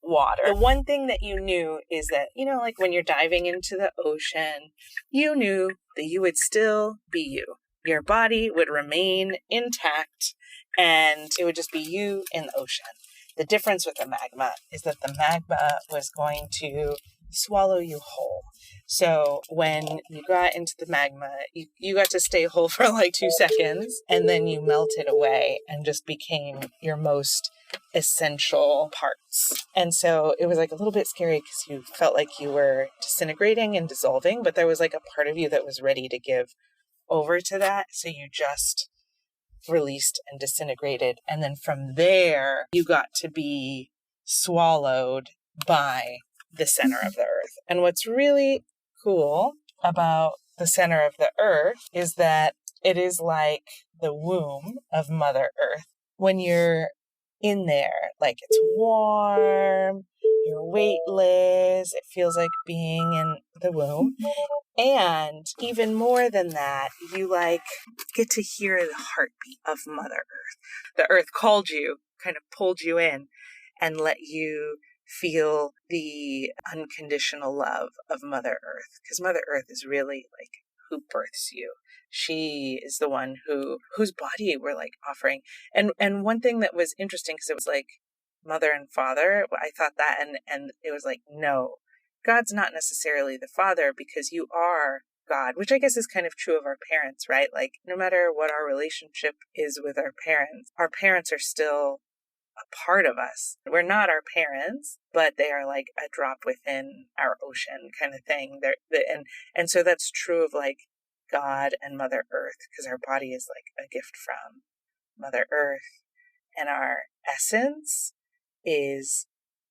water. The one thing that you knew is that, you know, like when you're diving into the ocean, you knew that you would still be you. Your body would remain intact and it would just be you in the ocean. The difference with the magma is that the magma was going to swallow you whole. So when you got into the magma, you got to stay whole for like 2 seconds, and then you melted away and just became your most essential parts. And so it was like a little bit scary because you felt like you were disintegrating and dissolving, but there was like a part of you that was ready to give over to that. So you just released and disintegrated. And then from there, you got to be swallowed by the center of the earth. And what's really cool about the center of the earth is that it is like the womb of Mother Earth. When you're in there, like it's warm, you're weightless, it feels like being in the womb. And even more than that, you like get to hear the heartbeat of Mother Earth. The earth called you, kind of pulled you in and let you feel the unconditional love of Mother Earth. Because Mother Earth is really like who births you. She is the one whose body we're like offering. And one thing that was interesting, because it was like mother and father, I thought that, and it was like, no, God's not necessarily the father, because you are God, which I guess is kind of true of our parents, right? Like no matter what our relationship is with our parents are still a part of us. We're not our parents, but they are like a drop within our ocean kind of thing. And so that's true of like God and Mother Earth, because our body is like a gift from Mother Earth, and our essence is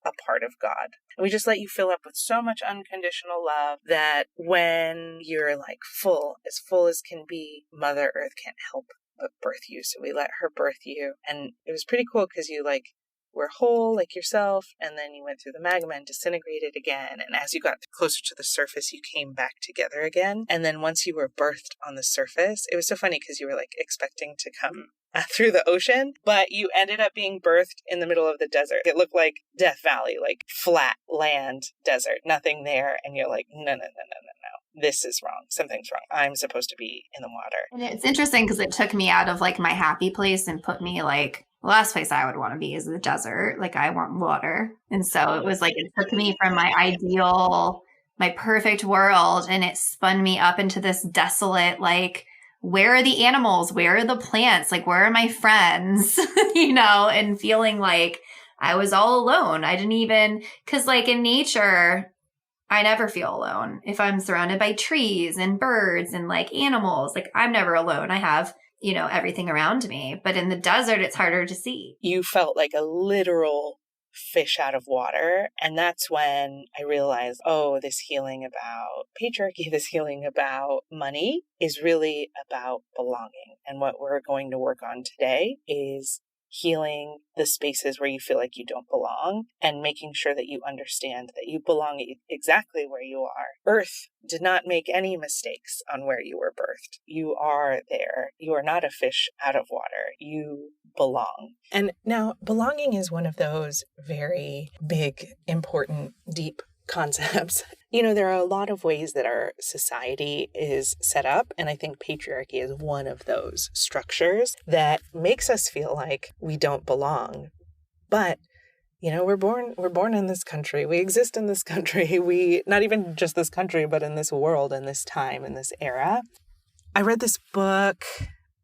a part of God. And we just let you fill up with so much unconditional love that when you're like full as can be, Mother Earth can't help but birth you. So we let her birth you. And it was pretty cool because you like were whole like yourself, and then you went through the magma and disintegrated again. And as you got closer to the surface, you came back together again. And then once you were birthed on the surface, it was so funny because you were like expecting to come through the ocean, but you ended up being birthed in the middle of the desert. It looked like Death Valley, like flat land desert, nothing there. And you're like, no. This is wrong. Something's wrong. I'm supposed to be in the water. And it's interesting because it took me out of like my happy place and put me like, the last place I would want to be is the desert. Like I want water. And so it was like, it took me from my ideal, my perfect world, and it spun me up into this desolate, like, where are the animals? Where are the plants? Like, where are my friends? And feeling like I was all alone. I didn't even, because like in nature, I never feel alone. If I'm surrounded by trees and birds and like animals, like I'm never alone. I have, everything around me. But in the desert, it's harder to see. You felt like a literal fish out of water. And that's when I realized, this healing about patriarchy, this healing about money is really about belonging. And what we're going to work on today is healing the spaces where you feel like you don't belong, and making sure that you understand that you belong exactly where you are. Earth did not make any mistakes on where you were birthed. You are there. You are not a fish out of water. You belong. And now belonging is one of those very big, important, deep concepts. There are a lot of ways that our society is set up, and I think patriarchy is one of those structures that makes us feel like we don't belong. But we're born in this country. We exist in this country. We, not even just this country, but in this world, in this time, in this era. I read this book.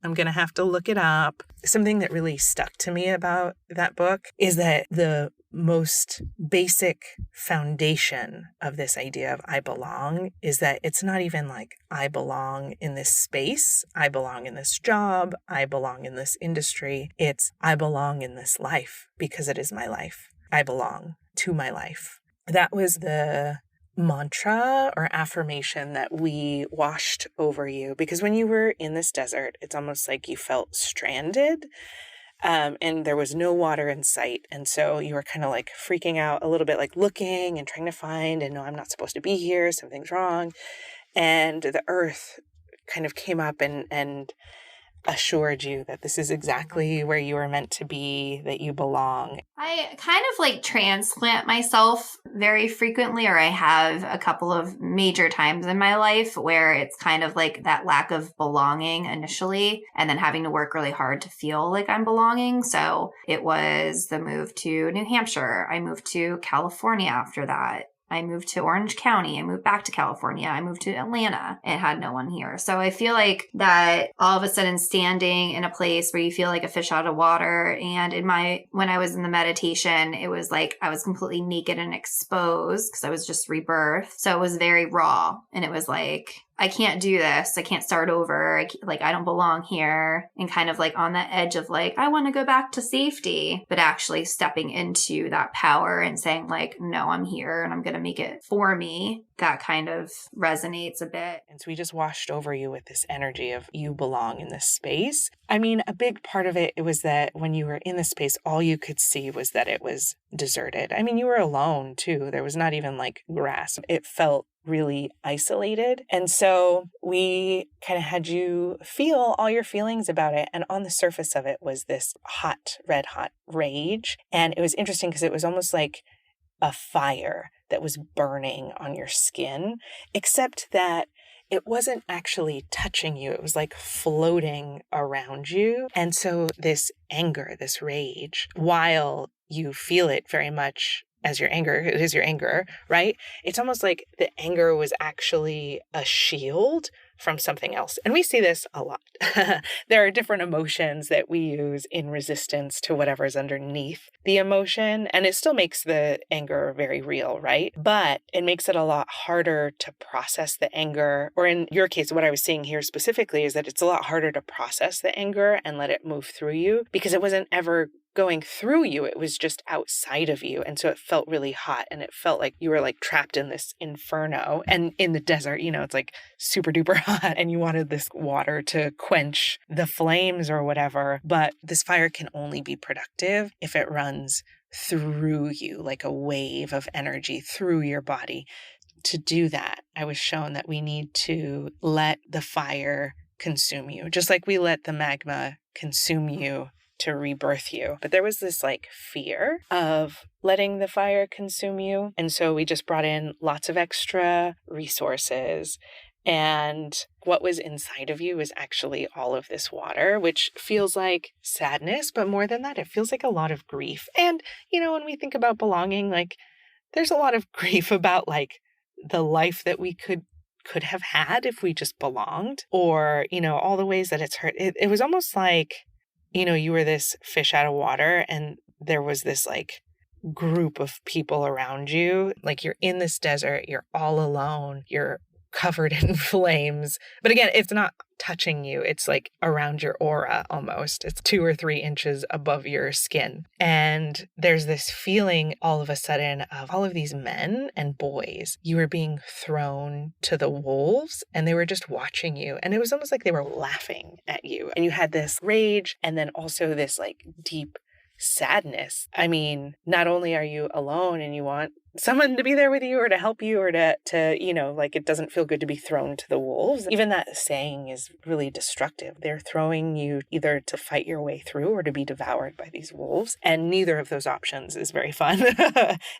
I'm going to have to look it up. Something that really stuck to me about that book is that the most basic foundation of this idea of I belong is that it's not even like I belong in this space, I belong in this job, I belong in this industry. It's I belong in this life because it is my life. I belong to my life. That was the mantra or affirmation that we washed over you, because when you were in this desert, it's almost like you felt stranded. And there was no water in sight. And so you were kind of like freaking out a little bit, like looking and trying to find, and no, I'm not supposed to be here. Something's wrong. And the earth kind of came up and assured you that this is exactly where you were meant to be, that you belong. I kind of like transplant myself very frequently, or I have a couple of major times in my life where it's kind of like that lack of belonging initially, and then having to work really hard to feel like I'm belonging. So it was the move to New Hampshire. I moved to California after that. I moved to Orange County. I moved back to California. I moved to Atlanta and had no one here. So I feel like that all of a sudden standing in a place where you feel like a fish out of water. And when I was in the meditation, it was like I was completely naked and exposed because I was just rebirth. So it was very raw. And it was like, I can't do this. I can't start over. I don't belong here. And kind of like on the edge of like, I want to go back to safety, but actually stepping into that power and saying like, no, I'm here and I'm going to make it for me. That kind of resonates a bit. And so we just washed over you with this energy of you belong in this space. I mean, a big part of it was that when you were in the space, all you could see was that it was deserted. I mean, you were alone too. There was not even like grass. It felt really isolated. And so we kind of had you feel all your feelings about it. And on the surface of it was this red hot rage. And it was interesting because it was almost like a fire that was burning on your skin, except that it wasn't actually touching you. It was like floating around you. And so this anger, this rage, while you feel it very much as your anger, it is your anger, right? It's almost like the anger was actually a shield from something else. And we see this a lot. There are different emotions that we use in resistance to whatever's underneath the emotion. And it still makes the anger very real, right? But it makes it a lot harder to process the anger. Or in your case, what I was seeing here specifically is that it's a lot harder to process the anger and let it move through you because it wasn't ever going through you. It was just outside of you. And so it felt really hot and it felt like you were like trapped in this inferno. And in the desert, it's like super duper hot and you wanted this water to quench the flames or whatever. But this fire can only be productive if it runs through you like a wave of energy through your body. To do that, I was shown that we need to let the fire consume you, just like we let the magma consume you to rebirth you. But there was this like fear of letting the fire consume you. And so we just brought in lots of extra resources. And what was inside of you is actually all of this water, which feels like sadness. But more than that, it feels like a lot of grief. And, when we think about belonging, like there's a lot of grief about like the life that we could have had if we just belonged, or, all the ways that it's hurt. It was almost like, you were this fish out of water and there was this like group of people around you. Like you're in this desert, you're all alone, you're covered in flames. But again, it's not touching you. It's like around your aura almost. It's 2 or 3 inches above your skin. And there's this feeling all of a sudden of all of these men and boys. You were being thrown to the wolves and they were just watching you. And it was almost like they were laughing at you. And you had this rage and then also this like deep sadness. I mean, not only are you alone and you want someone to be there with you or to help you or to like it doesn't feel good to be thrown to the wolves. Even that saying is really destructive. They're throwing you either to fight your way through or to be devoured by these wolves. And neither of those options is very fun,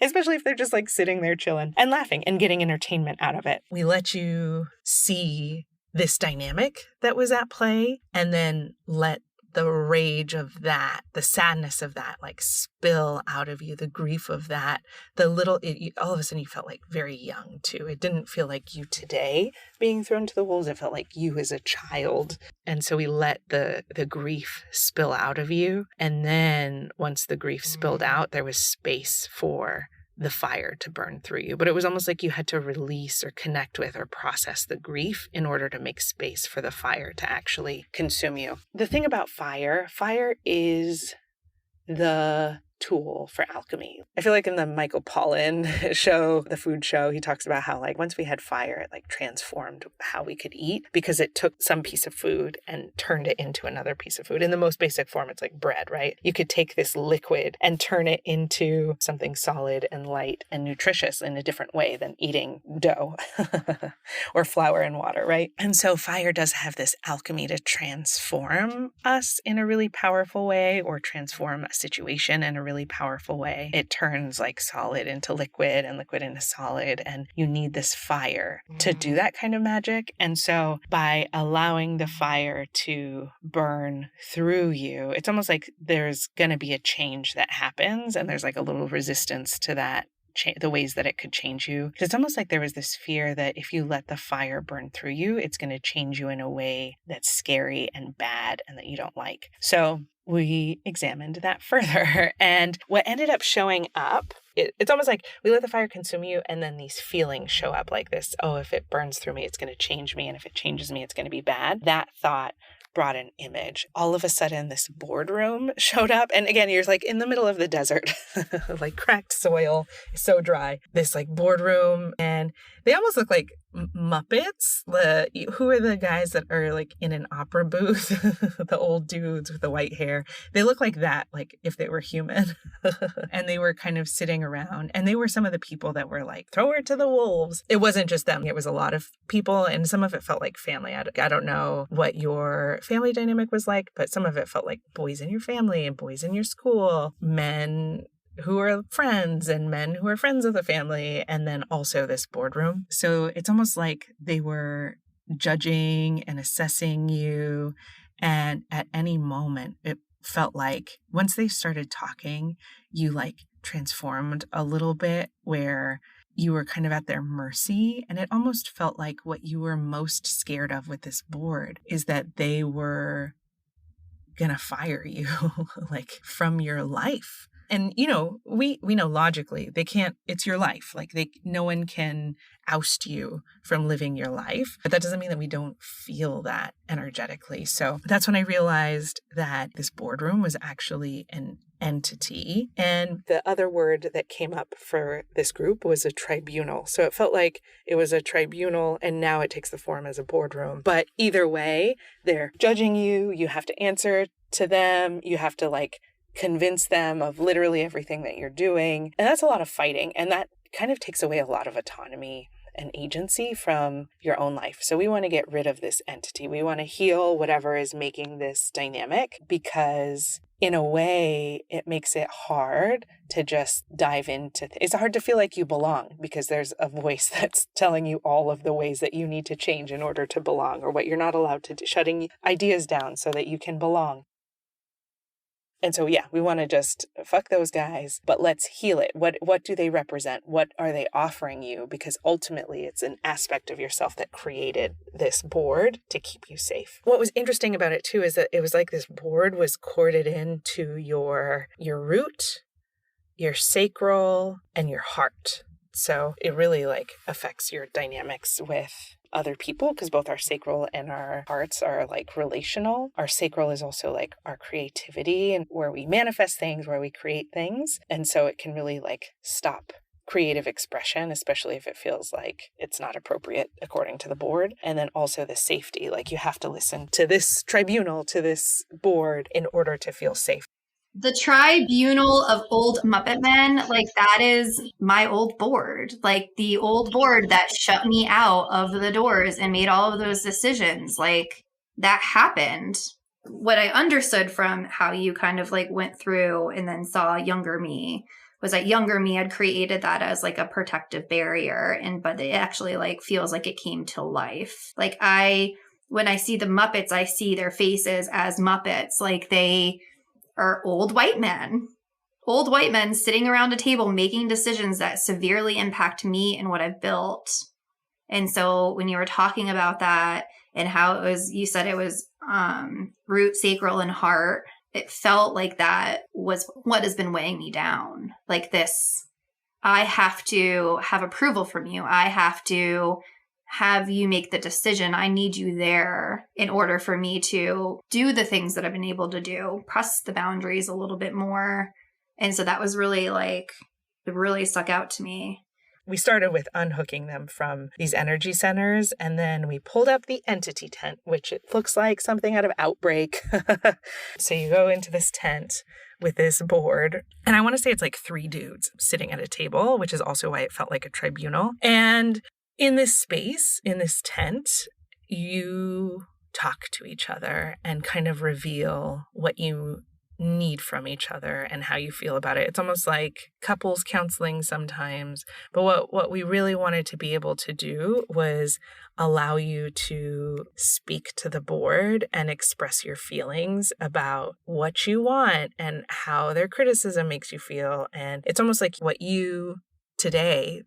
especially if they're just like sitting there chilling and laughing and getting entertainment out of it. We let you see this dynamic that was at play and then let the rage of that, the sadness of that, like spill out of you, the grief of that, all of a sudden you felt like very young too. It didn't feel like you today being thrown to the wolves. It felt like you as a child. And so we let the grief spill out of you. And then once the grief spilled out, there was space for the fire to burn through you. But it was almost like you had to release or connect with or process the grief in order to make space for the fire to actually consume you. The thing about fire is the tool for alchemy. I feel like in the Michael Pollan show, the food show, he talks about how like once we had fire, it like transformed how we could eat because it took some piece of food and turned it into another piece of food. In the most basic form, it's like bread, right? You could take this liquid and turn it into something solid and light and nutritious in a different way than eating dough or flour and water, right? And so fire does have this alchemy to transform us in a really powerful way or transform a situation in a really powerful way. It turns like solid into liquid and liquid into solid. And you need this fire to do that kind of magic. And so by allowing the fire to burn through you, it's almost like there's going to be a change that happens. And there's like a little resistance to that the ways that it could change you. It's almost like there was this fear that if you let the fire burn through you, it's going to change you in a way that's scary and bad and that you don't like. So we examined that further. And what ended up showing up, it's almost like we let the fire consume you, and then these feelings show up like this. Oh, if it burns through me, it's going to change me. And if it changes me, it's going to be bad. That thought brought an image. All of a sudden, this boardroom showed up. And again, you're like in the middle of the desert, like cracked soil, so dry. This like boardroom, and they almost look like Muppets. Who are the guys that are like in an opera booth? The old dudes with the white hair. They look like that, like if they were human. And they were kind of sitting around, and they were some of the people that were like, throw her to the wolves. It wasn't just them. It was a lot of people, and some of it felt like family. I don't know what your family dynamic was like, but some of it felt like boys in your family and boys in your school, men who are friends and men who are friends of the family, and then also this boardroom. So it's almost like they were judging and assessing you. And at any moment, it felt like once they started talking, you like transformed a little bit, where you were kind of at their mercy. And it almost felt like what you were most scared of with this board is that they were gonna fire you like from your life. And, you know, we know logically they can't, it's your life. Like no one can oust you from living your life. But that doesn't mean that we don't feel that energetically. So that's when I realized that this boardroom was actually an entity. And the other word that came up for this group was a tribunal. So it felt like it was a tribunal, and now it takes the form as a boardroom. But either way, they're judging you. You have to answer to them. You have to like convince them of literally everything that you're doing. And that's a lot of fighting. And that kind of takes away a lot of autonomy and agency from your own life. So we want to get rid of this entity. We want to heal whatever is making this dynamic, because in a way, it makes it hard to just dive into it's hard to feel like you belong, because there's a voice that's telling you all of the ways that you need to change in order to belong, or what you're not allowed to do, shutting ideas down so that you can belong. And so, yeah, we want to just fuck those guys, but let's heal it. What do they represent? What are they offering you? Because ultimately, it's an aspect of yourself that created this board to keep you safe. What was interesting about it, too, is that it was like this board was corded into your root, your sacral, and your heart. So it really like affects your dynamics with other people, because both our sacral and our hearts are like relational. Our sacral is also like our creativity and where we manifest things, where we create things. And so it can really like stop creative expression, especially if it feels like it's not appropriate according to the board. And then also the safety, like you have to listen to this tribunal, to this board in order to feel safe. The tribunal of old Muppet Men, like that is my old board. Like the old board that shut me out of the doors and made all of those decisions. Like that happened. What I understood from how you kind of like went through and then saw younger me was that younger me had created that as like a protective barrier. But it actually like feels like it came to life. Like when I see the Muppets, I see their faces as Muppets. Like they are old white men sitting around a table making decisions that severely impact me and what I've built. And so when you were talking about that and how it was, you said it was root, sacral, and heart, it felt like that was what has been weighing me down. Like this, I have to have approval from you. I have to have you make the decision. I need you there in order for me to do the things that I've been able to do, press the boundaries a little bit more. And so that was really like, it really stuck out to me. We started with unhooking them from these energy centers, and then we pulled up the entity tent, which it looks like something out of Outbreak. So you go into this tent with this board, and I want to say it's like 3 dudes sitting at a table, which is also why it felt like a tribunal. And in this space, in this tent, you talk to each other and kind of reveal what you need from each other and how you feel about it. It's almost like couples counseling sometimes. But what we really wanted to be able to do was allow you to speak to the board and express your feelings about what you want and how their criticism makes you feel. And it's almost like what you today,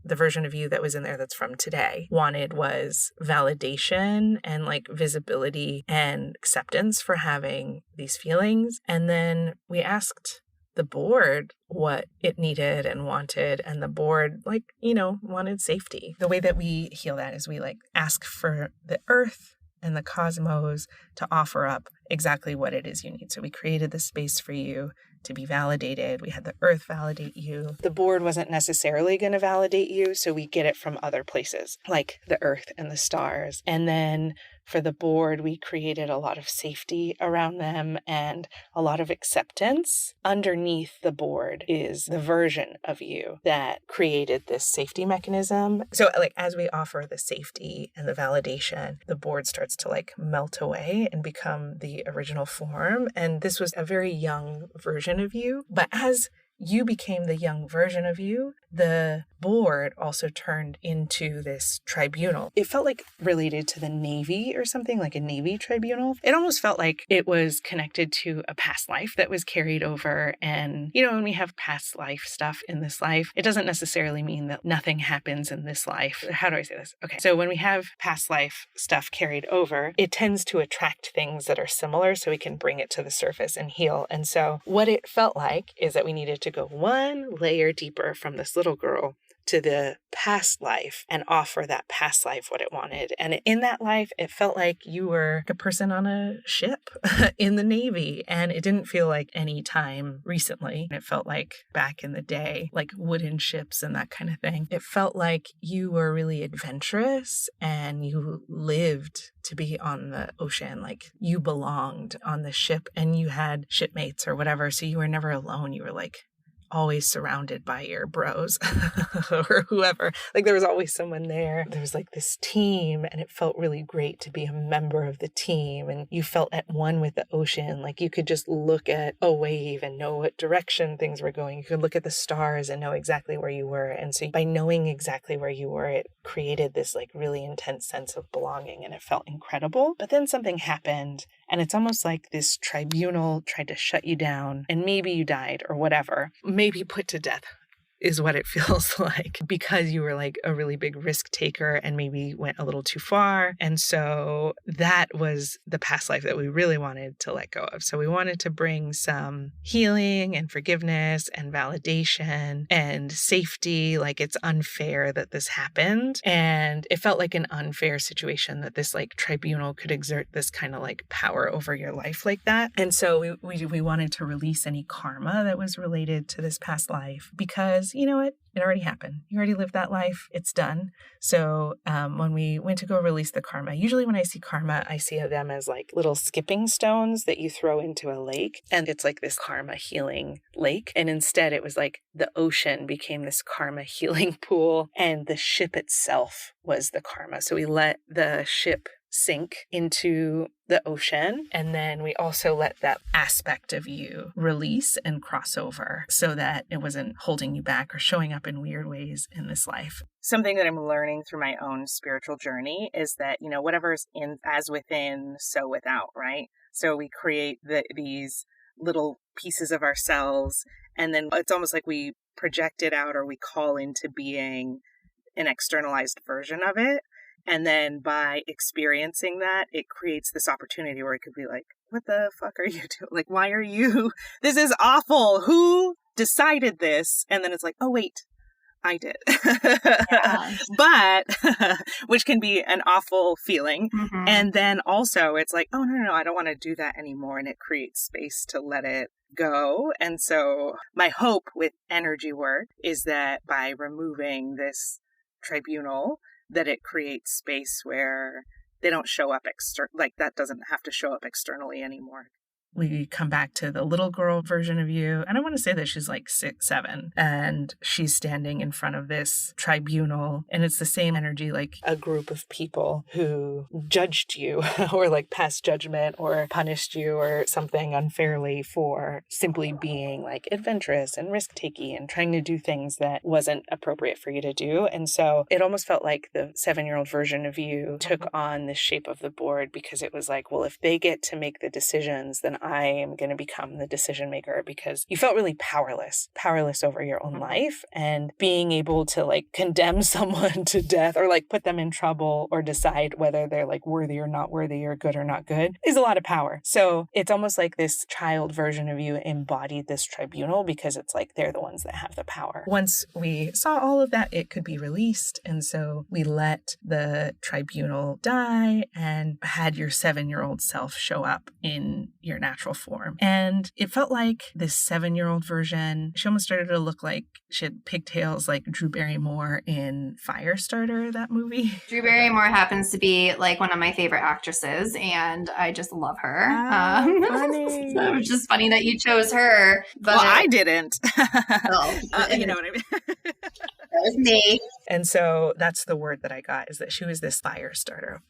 the version of you that was in there that's from today wanted was validation and like visibility and acceptance for having these feelings. And then we asked the board what it needed and wanted, and the board, like, wanted safety. The way that we heal that is we like ask for the earth and the cosmos to offer up exactly what it is you need. So we created the space for you to be validated. We had the earth validate you. The board wasn't necessarily going to validate you, so we get it from other places, like the earth and the stars. And then for the board, we created a lot of safety around them and a lot of acceptance. Underneath the board is the version of you that created this safety mechanism. So like as we offer the safety and the validation, the board starts to like melt away and become the original form. And this was a very young version of you. But as you became the young version of you, the board also turned into this tribunal. It felt like related to the Navy or something, like a Navy tribunal. It almost felt like it was connected to a past life that was carried over. And, when we have past life stuff in this life, it doesn't necessarily mean that nothing happens in this life. How do I say this? Okay. So when we have past life stuff carried over, it tends to attract things that are similar so we can bring it to the surface and heal. And so what it felt like is that we needed to go one layer deeper from this little girl to the past life and offer that past life what it wanted. And in that life, it felt like you were a person on a ship in the Navy. And it didn't feel like any time recently. It felt like back in the day, like wooden ships and that kind of thing. It felt like you were really adventurous and you lived to be on the ocean. Like you belonged on the ship and you had shipmates or whatever. So you were never alone. You were like always surrounded by your bros or whoever. Like there was always someone there. There was like this team and it felt really great to be a member of the team. And you felt at one with the ocean. Like you could just look at a wave and know what direction things were going. You could look at the stars and know exactly where you were. And so by knowing exactly where you were, it created this like really intense sense of belonging and it felt incredible. But then something happened and it's almost like this tribunal tried to shut you down and maybe you died or whatever. Maybe put to death is what it feels like because you were like a really big risk taker and maybe went a little too far. And so that was the past life that we really wanted to let go of. So we wanted to bring some healing and forgiveness and validation and safety. Like it's unfair that this happened. And it felt like an unfair situation that this like tribunal could exert this kind of like power over your life like that. And so we wanted to release any karma that was related to this past life because you know what? It already happened. You already lived that life. It's done. So when we went to go release the karma, usually when I see karma, I see them as like little skipping stones that you throw into a lake. And it's like this karma healing lake. And instead it was like the ocean became this karma healing pool and the ship itself was the karma. So we let the ship sink into the ocean. And then we also let that aspect of you release and cross over so that it wasn't holding you back or showing up in weird ways in this life. Something that I'm learning through my own spiritual journey is that, whatever's in as within, so without, right? So we create these little pieces of ourselves, and then it's almost like we project it out or we call into being an externalized version of it. And then by experiencing that, it creates this opportunity where it could be like, what the fuck are you doing? Like, why are you? This is awful. Who decided this? And then it's like, oh, wait, I did. Yeah. But, which can be an awful feeling. Mm-hmm. And then also it's like, oh, no, I don't want to do that anymore. And it creates space to let it go. And so my hope with energy work is that by removing this tribunal, that it creates space where they don't show up like that doesn't have to show up externally anymore. We come back to the little girl version of you. And I want to say that she's like 6, 7. And she's standing in front of this tribunal. And it's the same energy, like a group of people who judged you or like passed judgment or punished you or something unfairly for simply being like adventurous and risk-taking and trying to do things that wasn't appropriate for you to do. And so it almost felt like the 7-year-old version of you took on the shape of the board because it was like, well, if they get to make the decisions, then I am going to become the decision maker, because you felt really powerless over your own life, and being able to like condemn someone to death or like put them in trouble or decide whether they're like worthy or not worthy or good or not good is a lot of power. So it's almost like this child version of you embodied this tribunal, because it's like they're the ones that have the power. Once we saw all of that, it could be released. And so we let the tribunal die and had your 7-year-old self show up in your natural form. And it felt like this 7-year-old version, she almost started to look like she had pigtails like Drew Barrymore in Firestarter, that movie. Drew Barrymore happens to be like one of my favorite actresses, and I just love her. Funny. So it was just funny that you chose her. But well, I didn't. You know what I mean? That was me. And so that's the word that I got, is that she was this fire starter.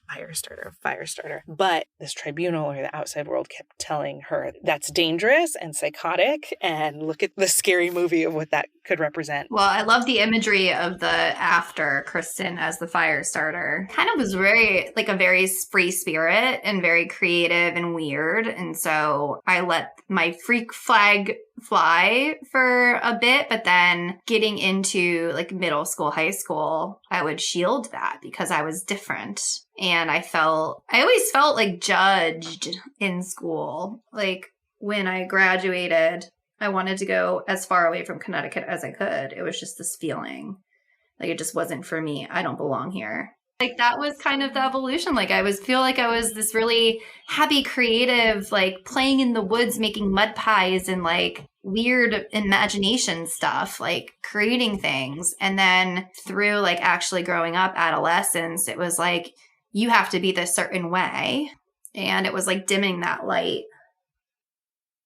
But this tribunal, or the outside world, kept telling her that's dangerous and psychotic, and look at the scary movie of what that could represent. Well, I love the imagery of the after Kristin as the fire starter. Kind of was very like a very free spirit and very creative and weird. And so I let my freak flag fly for a bit, but then getting into like middle school, high school, I would shield that because I was different. And I always felt like judged in school. Like when I graduated, I wanted to go as far away from Connecticut as I could. It was just this feeling like it just wasn't for me. I don't belong here. Like that was kind of the evolution. Like I feel like I was this really happy, creative, like playing in the woods, making mud pies and like weird imagination stuff, like creating things. And then through like actually growing up, adolescence, it was like, you have to be this certain way. And it was like dimming that light.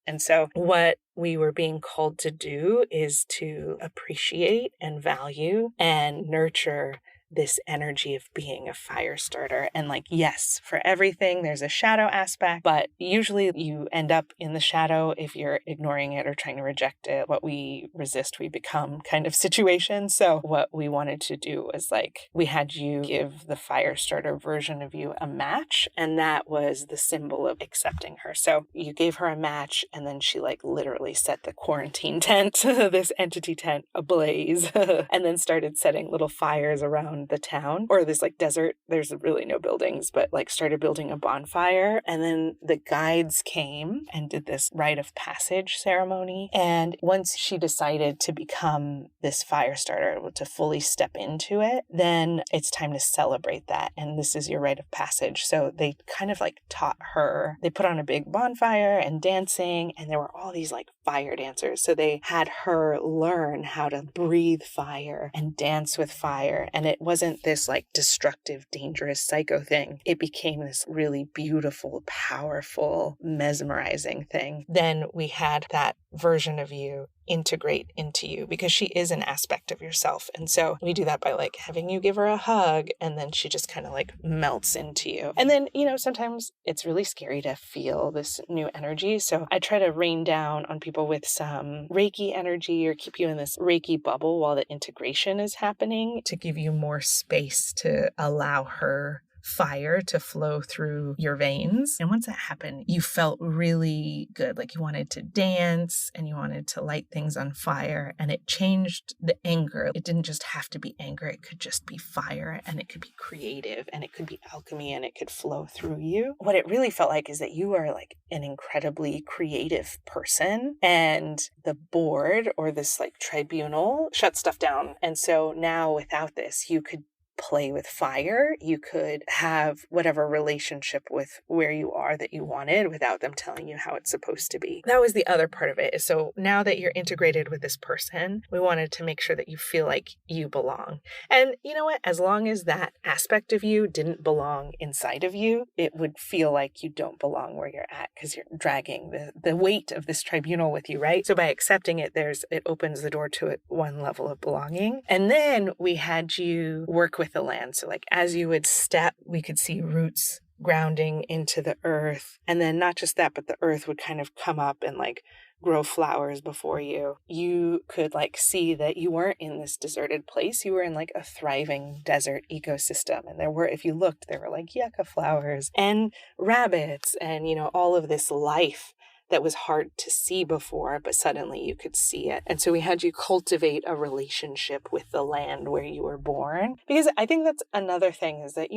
And so what we were being called to do is to appreciate and value and nurture this energy of being a fire starter. And like, yes, for everything, there's a shadow aspect, but usually you end up in the shadow if you're ignoring it or trying to reject it. What we resist, we become kind of situation. So what we wanted to do was like, we had you give the fire starter version of you a match, and that was the symbol of accepting her. So you gave her a match, and then she like literally set the quarantine tent, this entity tent, ablaze, and then started setting little fires around the town, or this like desert. There's really no buildings, but like started building a bonfire. And then the guides came and did this rite of passage ceremony. And once she decided to become this fire starter, to fully step into it, then it's time to celebrate that. And this is your rite of passage. So they kind of like taught her, they put on a big bonfire and dancing, and there were all these like fire dancers. So they had her learn how to breathe fire and dance with fire. And it wasn't this like destructive, dangerous psycho thing. It became this really beautiful, powerful, mesmerizing thing. Then we had that version of you integrate into you, because she is an aspect of yourself. And so we do that by like having you give her a hug, and then she just kind of like melts into you. And then, you know, sometimes it's really scary to feel this new energy. So I try to rain down on people with some Reiki energy, or keep you in this Reiki bubble while the integration is happening, to give you more space to allow her fire to flow through your veins. And once that happened, you felt really good. Like you wanted to dance and you wanted to light things on fire, and it changed the anger. It didn't just have to be anger. It could just be fire, and it could be creative, and it could be alchemy, and it could flow through you. What it really felt like is that you are like an incredibly creative person, and the board, or this like tribunal, shut stuff down. And so now without this, you could play with fire. You could have whatever relationship with where you are that you wanted without them telling you how it's supposed to be. That was the other part of it. So now that you're integrated with this person, we wanted to make sure that you feel like you belong. And you know what? As long as that aspect of you didn't belong inside of you, it would feel like you don't belong where you're at, because you're dragging the weight of this tribunal with you, right? So by accepting it, it opens the door to one level of belonging. And then we had you work with the land. So like as you would step, we could see roots grounding into the earth. And then not just that, but the earth would kind of come up and like grow flowers before you. You could like see that you weren't in this deserted place. You were in like a thriving desert ecosystem. And if you looked, there were like yucca flowers and rabbits and, you know, all of this life that was hard to see before, but suddenly you could see it. And so we had you cultivate a relationship with the land where you were born. Because I think that's another thing is that,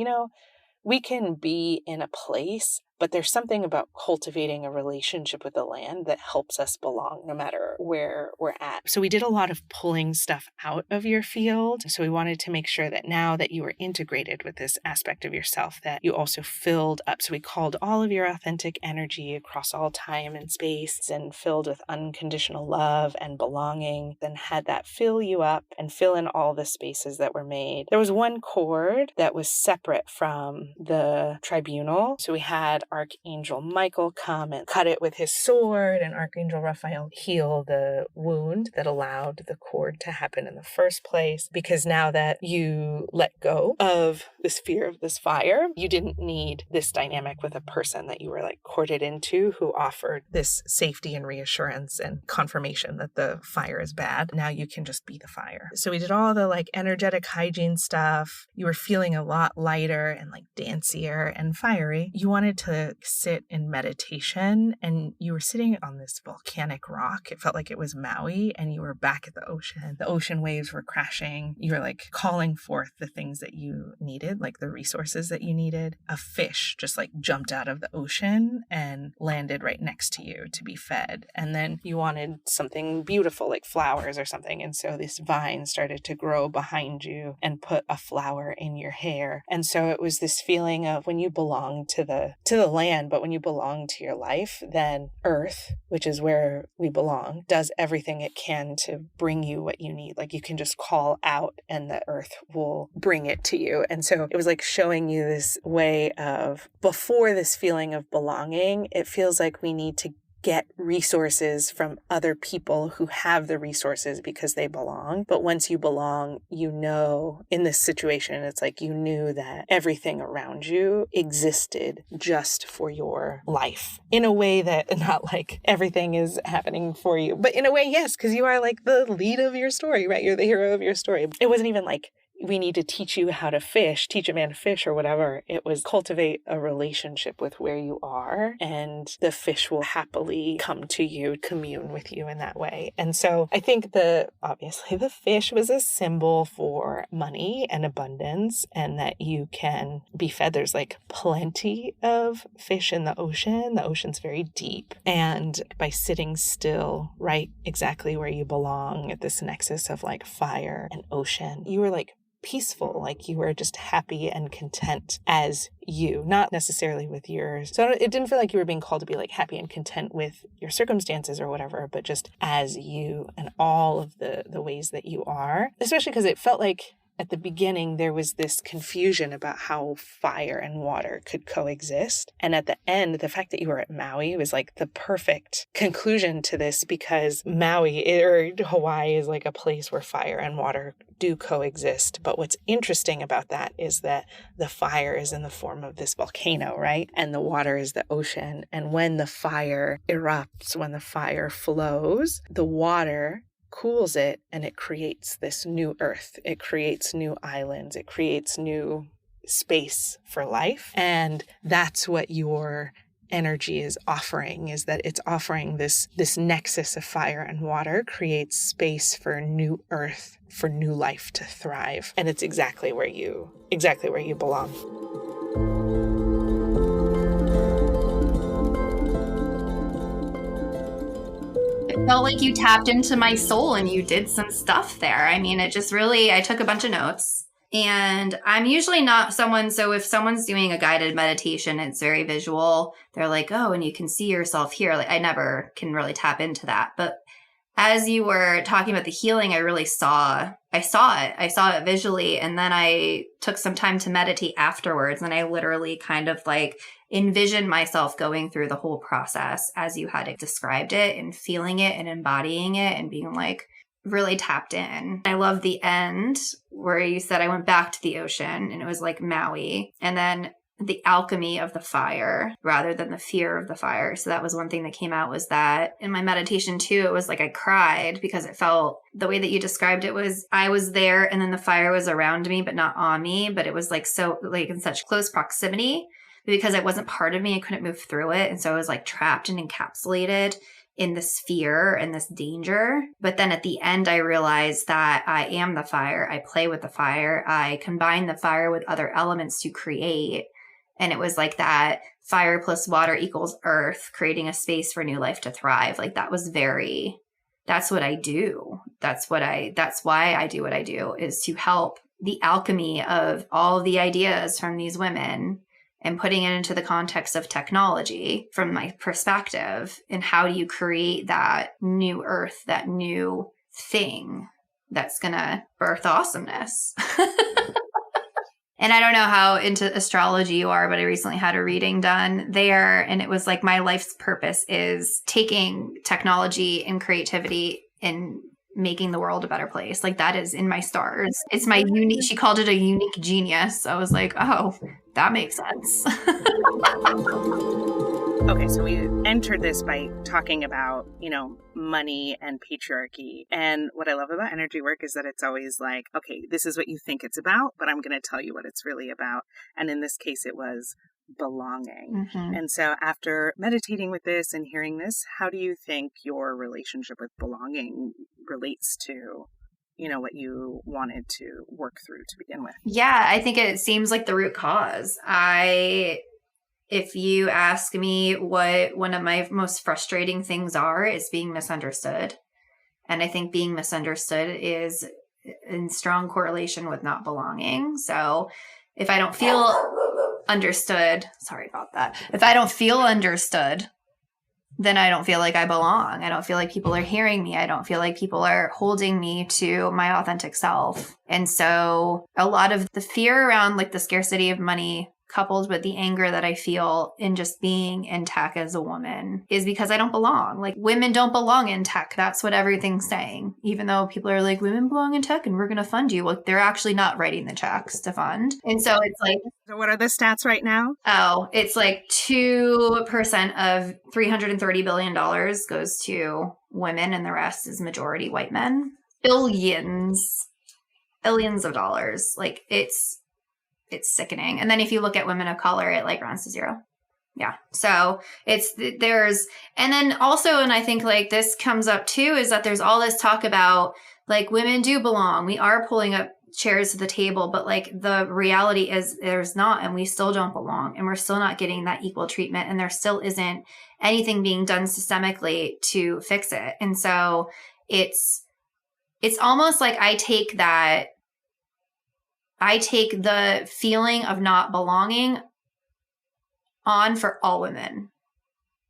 we can be in a place, but there's something about cultivating a relationship with the land that helps us belong no matter where we're at. So we did a lot of pulling stuff out of your field. So we wanted to make sure that now that you were integrated with this aspect of yourself, that you also filled up. So we called all of your authentic energy across all time and space and filled with unconditional love and belonging, then had that fill you up and fill in all the spaces that were made. There was one cord that was separate from the tribunal. So we had Archangel Michael come and cut it with his sword, and Archangel Raphael heal the wound that allowed the cord to happen in the first place. Because now that you let go of this fear of this fire, you didn't need this dynamic with a person that you were like corded into who offered this safety and reassurance and confirmation that the fire is bad. Now you can just be the fire. So we did all the like energetic hygiene stuff. You were feeling a lot lighter and like dancier and fiery. You wanted to sit in meditation, and you were sitting on this volcanic rock. It felt like it was Maui, and you were back at the ocean. The ocean waves were crashing. You were like calling forth the things that you needed, like the resources that you needed. A fish just like jumped out of the ocean and landed right next to you to be fed. And then you wanted something beautiful like flowers or something. And so this vine started to grow behind you and put a flower in your hair. And so it was this feeling of when you belong to the land, but when you belong to your life, then Earth, which is where we belong, does everything it can to bring you what you need. Like you can just call out and the Earth will bring it to you. And so it was like showing you this way of, before this feeling of belonging, it feels like we need to get resources from other people who have the resources because they belong. But once you belong, in this situation, it's like you knew that everything around you existed just for your life in a way that not like everything is happening for you, but in a way, yes, because you are like the lead of your story, right? You're the hero of your story. It wasn't even like, we need to teach you how to fish, teach a man to fish or whatever. It was cultivate a relationship with where you are, and the fish will happily come to you, commune with you in that way. And so I think obviously the fish was a symbol for money and abundance, and that you can be fed. There's like plenty of fish in the ocean. The ocean's very deep. And by sitting still, right exactly where you belong at this nexus of like fire and ocean, you were like peaceful, like you were just happy and content as you, not necessarily with yours. So it didn't feel like you were being called to be like happy and content with your circumstances or whatever, but just as you and all of the ways that you are, especially because it felt like at the beginning, there was this confusion about how fire and water could coexist. And at the end, the fact that you were at Maui was like the perfect conclusion to this, because Maui or Hawaii is like a place where fire and water do coexist. But what's interesting about that is that the fire is in the form of this volcano, right? And the water is the ocean. And when the fire erupts, when the fire flows, the water cools it and it creates this new earth. It creates new islands. It creates new space for life. And that's what your energy is offering, is that it's offering this nexus of fire and water creates space for new earth, for new life to thrive. And it's exactly where you belong. Felt like you tapped into my soul and you did some stuff there. I mean, it just really, I took a bunch of notes, and I'm usually not someone, so if someone's doing a guided meditation, it's very visual. They're like, oh, and you can see yourself here. Like, I never can really tap into that. But as you were talking about the healing, I really saw it visually. And then I took some time to meditate afterwards. And I literally kind of like envisioned myself going through the whole process as you had described it, and feeling it and embodying it and being like really tapped in. I love the end where you said I went back to the ocean and it was like Maui, and then the alchemy of the fire rather than the fear of the fire. So that was one thing that came out, was that in my meditation too, it was like I cried because it felt, the way that you described it was I was there and then the fire was around me but not on me, but it was like so like in such close proximity because it wasn't part of me. I couldn't move through it. And so I was like trapped and encapsulated in this fear and this danger. But then at the end, I realized that I am the fire. I play with the fire. I combine the fire with other elements to create. And it was like that fire plus water equals earth, creating a space for new life to thrive. Like that's what I do. That's why I do what I do, is to help the alchemy of all the ideas from these women and putting it into the context of technology from my perspective. And how do you create that new earth, that new thing that's going to birth awesomeness? And I don't know how into astrology you are, but I recently had a reading done there. And it was like, my life's purpose is taking technology and creativity and making the world a better place. Like that is in my stars. It's my unique, she called it a unique genius. I was like, oh, that makes sense. Okay, so we entered this by talking about, money and patriarchy. And what I love about energy work is that it's always like, okay, this is what you think it's about, but I'm going to tell you what it's really about. And in this case, it was belonging. Mm-hmm. And so after meditating with this and hearing this, how do you think your relationship with belonging relates to, what you wanted to work through to begin with? Yeah, I think it seems like the root cause. If you ask me what one of my most frustrating things are, it's being misunderstood. And I think being misunderstood is in strong correlation with not belonging. So if I don't feel understood, sorry about that. If I don't feel understood, then I don't feel like I belong. I don't feel like people are hearing me. I don't feel like people are holding me to my authentic self. And so a lot of the fear around like the scarcity of money, coupled with the anger that I feel in just being in tech as a woman, is because I don't belong. Like, women don't belong in tech. That's what everything's saying. Even though people are like, women belong in tech and we're going to fund you. Like, they're actually not writing the checks to fund. And so it's like... So what are the stats right now? Oh, it's like 2% of $330 billion goes to women and the rest is majority white men. Billions of dollars. Like, it's sickening. And then if you look at women of color, it like rounds to zero. Yeah. So and then also, and I think like this comes up too, is that there's all this talk about like women do belong. We are pulling up chairs to the table, but like the reality is there's not, and we still don't belong, and we're still not getting that equal treatment. And there still isn't anything being done systemically to fix it. And so it's almost like I take the feeling of not belonging on for all women.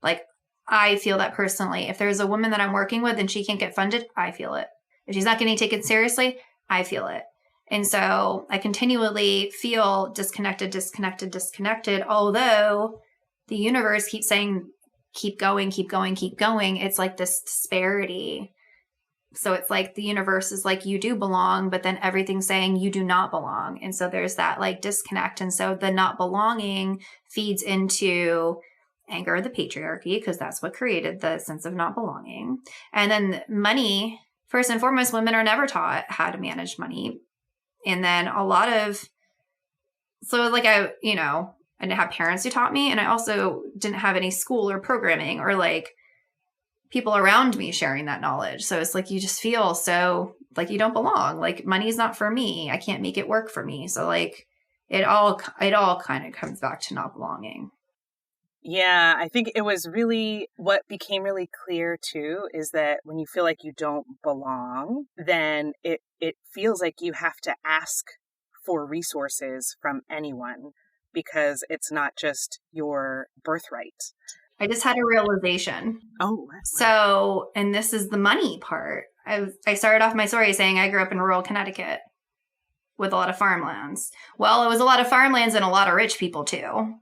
Like, I feel that personally. If there's a woman that I'm working with and she can't get funded, I feel it. If she's not getting taken seriously, I feel it. And so I continually feel disconnected, although the universe keeps saying, keep going. It's like this disparity. So it's like the universe is like, you do belong, but then everything's saying you do not belong. And so there's that like disconnect. And so the not belonging feeds into anger of the patriarchy, because that's what created the sense of not belonging. And then money, first and foremost, women are never taught how to manage money. And then so like I didn't have parents who taught me. And I also didn't have any school or programming or like people around me sharing that knowledge. So it's like, you just feel so like you don't belong. Like, money's not for me. I can't make it work for me. So like it all kind of comes back to not belonging. Yeah, I think it was really, what became really clear too, is that when you feel like you don't belong, then it feels like you have to ask for resources from anyone, because it's not just your birthright. I just had a realization. Oh. So, and this is the money part. I started off my story saying I grew up in rural Connecticut with a lot of farmlands. Well, it was a lot of farmlands and a lot of rich people too.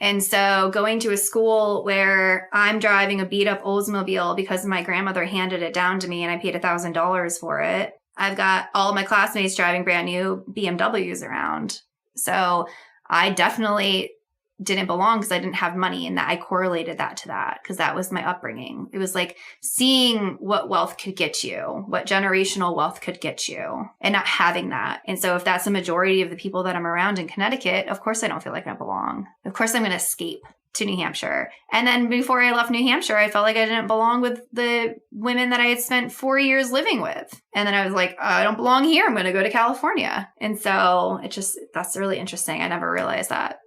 And so going to a school where I'm driving a beat up Oldsmobile because my grandmother handed it down to me and I paid $1,000 for it. I've got all my classmates driving brand new BMWs around. So I definitely didn't belong because I didn't have money, and that I correlated that to that because that was my upbringing. It was like seeing what wealth could get you, what generational wealth could get you, and not having that. And so if that's a majority of the people that I'm around in Connecticut, of course I don't feel like I belong. Of course I'm going to escape to New Hampshire. And then before I left New Hampshire, I felt like I didn't belong with the women that I had spent 4 years living with. And then I was like, I don't belong here. I'm going to go to California. And so that's really interesting. I never realized that.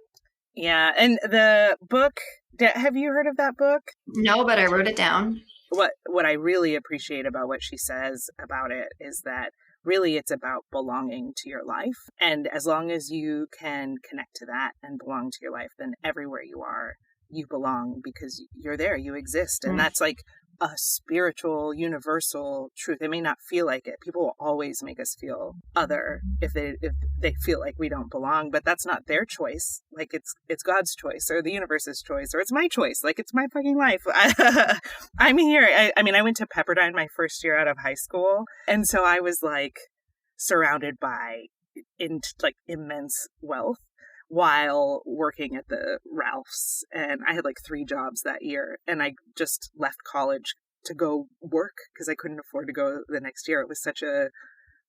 Yeah. And the book, have you heard of that book? No, but I wrote it down. What I really appreciate about what she says about it is that really it's about belonging to your life. And as long as you can connect to that and belong to your life, then everywhere you are, you belong because you're there, you exist. And that's like a spiritual, universal truth. It may not feel like it. People will always make us feel other if they feel like we don't belong, but that's not their choice. Like it's God's choice or the universe's choice, or it's my choice. Like it's my fucking life. I'm here. I mean, I went to Pepperdine my first year out of high school. And so I was like surrounded by immense wealth while working at the Ralph's. And I had like 3 jobs that year, and I just left college to go work because I couldn't afford to go the next year. It was such a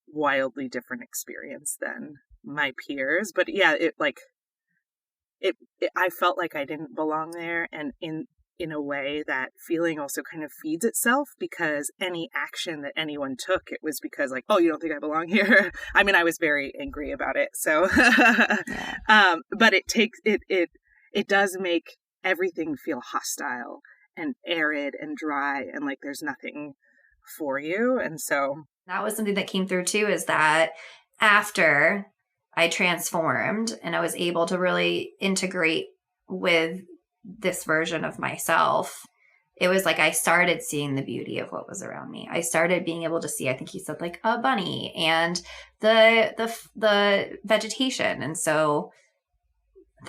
wildly different experience than my peers. But yeah, I felt like I didn't belong there. And in a way, that feeling also kind of feeds itself, because any action that anyone took, it was because like, oh, you don't think I belong here? I mean, I was very angry about it. So, but it does make everything feel hostile and arid and dry and like there's nothing for you. And so that was something that came through too, is that after I transformed and I was able to really integrate with this version of myself, it was like I started seeing the beauty of what was around me. I started being able to see, I think he said, like a bunny and the vegetation. And so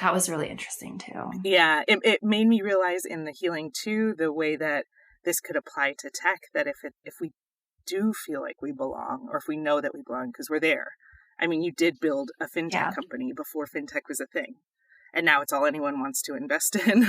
that was really interesting too. Yeah, it made me realize in the healing too, the way that this could apply to tech, that if we do feel like we belong, or if we know that we belong because we're there. I mean, you did build a fintech company before fintech was a thing. And now it's all anyone wants to invest in.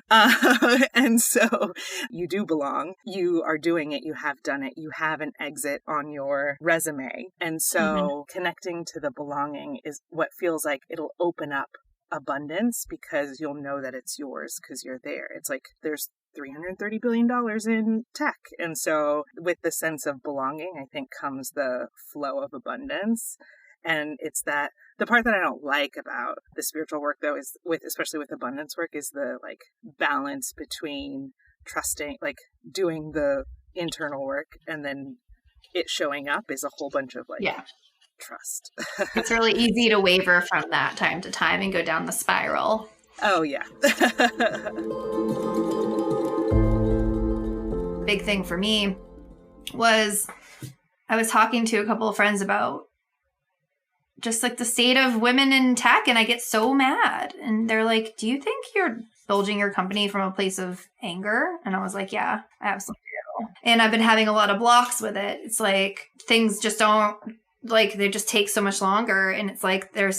And so you do belong. You are doing it. You have done it. You have an exit on your resume. And so connecting to the belonging is what feels like it'll open up abundance, because you'll know that it's yours because you're there. It's like there's $330 billion in tech. And so with the sense of belonging, I think comes the flow of abundance. And it's that the part that I don't like about the spiritual work, though, is especially with abundance work, is the like balance between trusting, like doing the internal work, and then it showing up is a whole bunch of like trust. It's really easy to waver from that time to time and go down the spiral. Oh, yeah. Big thing for me was I was talking to a couple of friends about just like the state of women in tech, and I get so mad. And they're like, do you think you're building your company from a place of anger? And I was like, yeah, I absolutely do. And I've been having a lot of blocks with it. It's like things just don't, like, they just take so much longer. And it's like I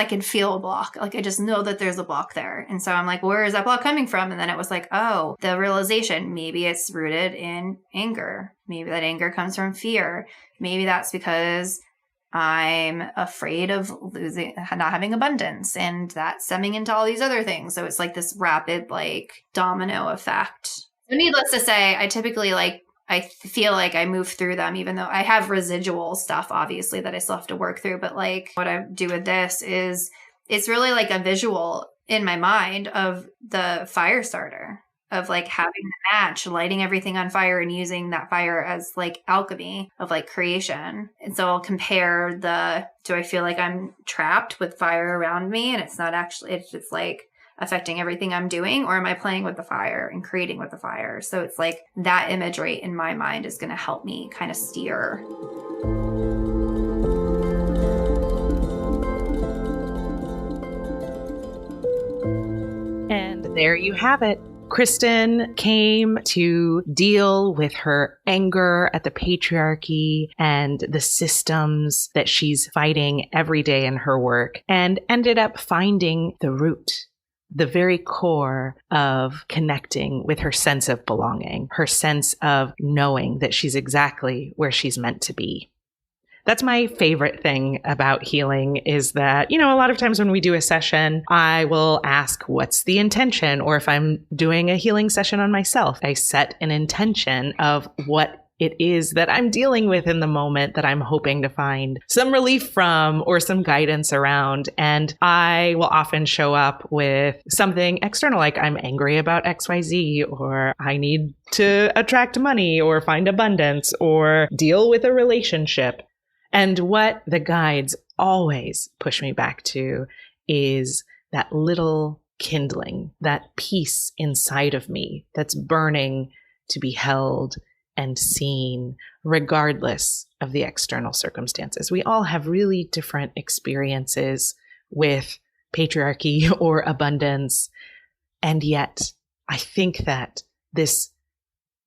can feel a block. Like I just know that there's a block there. And so I'm like, where is that block coming from? And then it was like, oh, the realization, maybe it's rooted in anger. Maybe that anger comes from fear. Maybe that's because I'm afraid of not having abundance, and that's stemming into all these other things. So it's like this rapid, like, domino effect. So needless to say, I typically I feel like I move through them, even though I have residual stuff, obviously, that I still have to work through. But like what I do with this is it's really like a visual in my mind of the Firestarter, of like having the match, lighting everything on fire and using that fire as like alchemy of like creation. And so I'll compare do I feel like I'm trapped with fire around me and it's not actually, it's just like affecting everything I'm doing, or am I playing with the fire and creating with the fire? So it's like that imagery in my mind is going to help me kind of steer. And there you have it. Kristin came to deal with her anger at the patriarchy and the systems that she's fighting every day in her work, and ended up finding the root, the very core of connecting with her sense of belonging, her sense of knowing that she's exactly where she's meant to be. That's my favorite thing about healing is that, a lot of times when we do a session, I will ask, what's the intention? Or if I'm doing a healing session on myself, I set an intention of what it is that I'm dealing with in the moment that I'm hoping to find some relief from or some guidance around. And I will often show up with something external, like I'm angry about XYZ, or I need to attract money or find abundance or deal with a relationship. And what the guides always push me back to is that little kindling, that peace inside of me that's burning to be held and seen, regardless of the external circumstances. We all have really different experiences with patriarchy or abundance. And yet, I think that this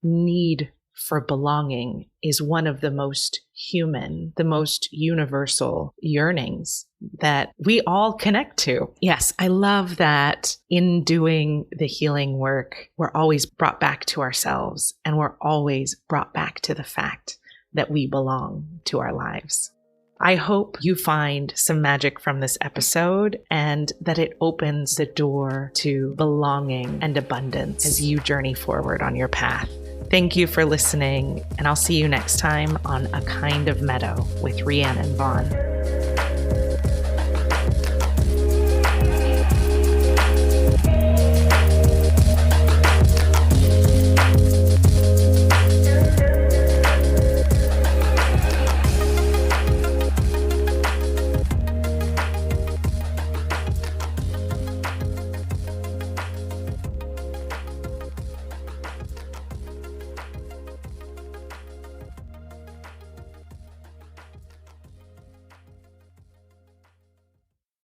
need for belonging is one of the most human, the most universal yearnings that we all connect to. Yes, I love that in doing the healing work, we're always brought back to ourselves, and we're always brought back to the fact that we belong to our lives. I hope you find some magic from this episode and that it opens the door to belonging and abundance as you journey forward on your path. Thank you for listening, and I'll see you next time on A Kind of Meadow with Rhiannon Vaughn.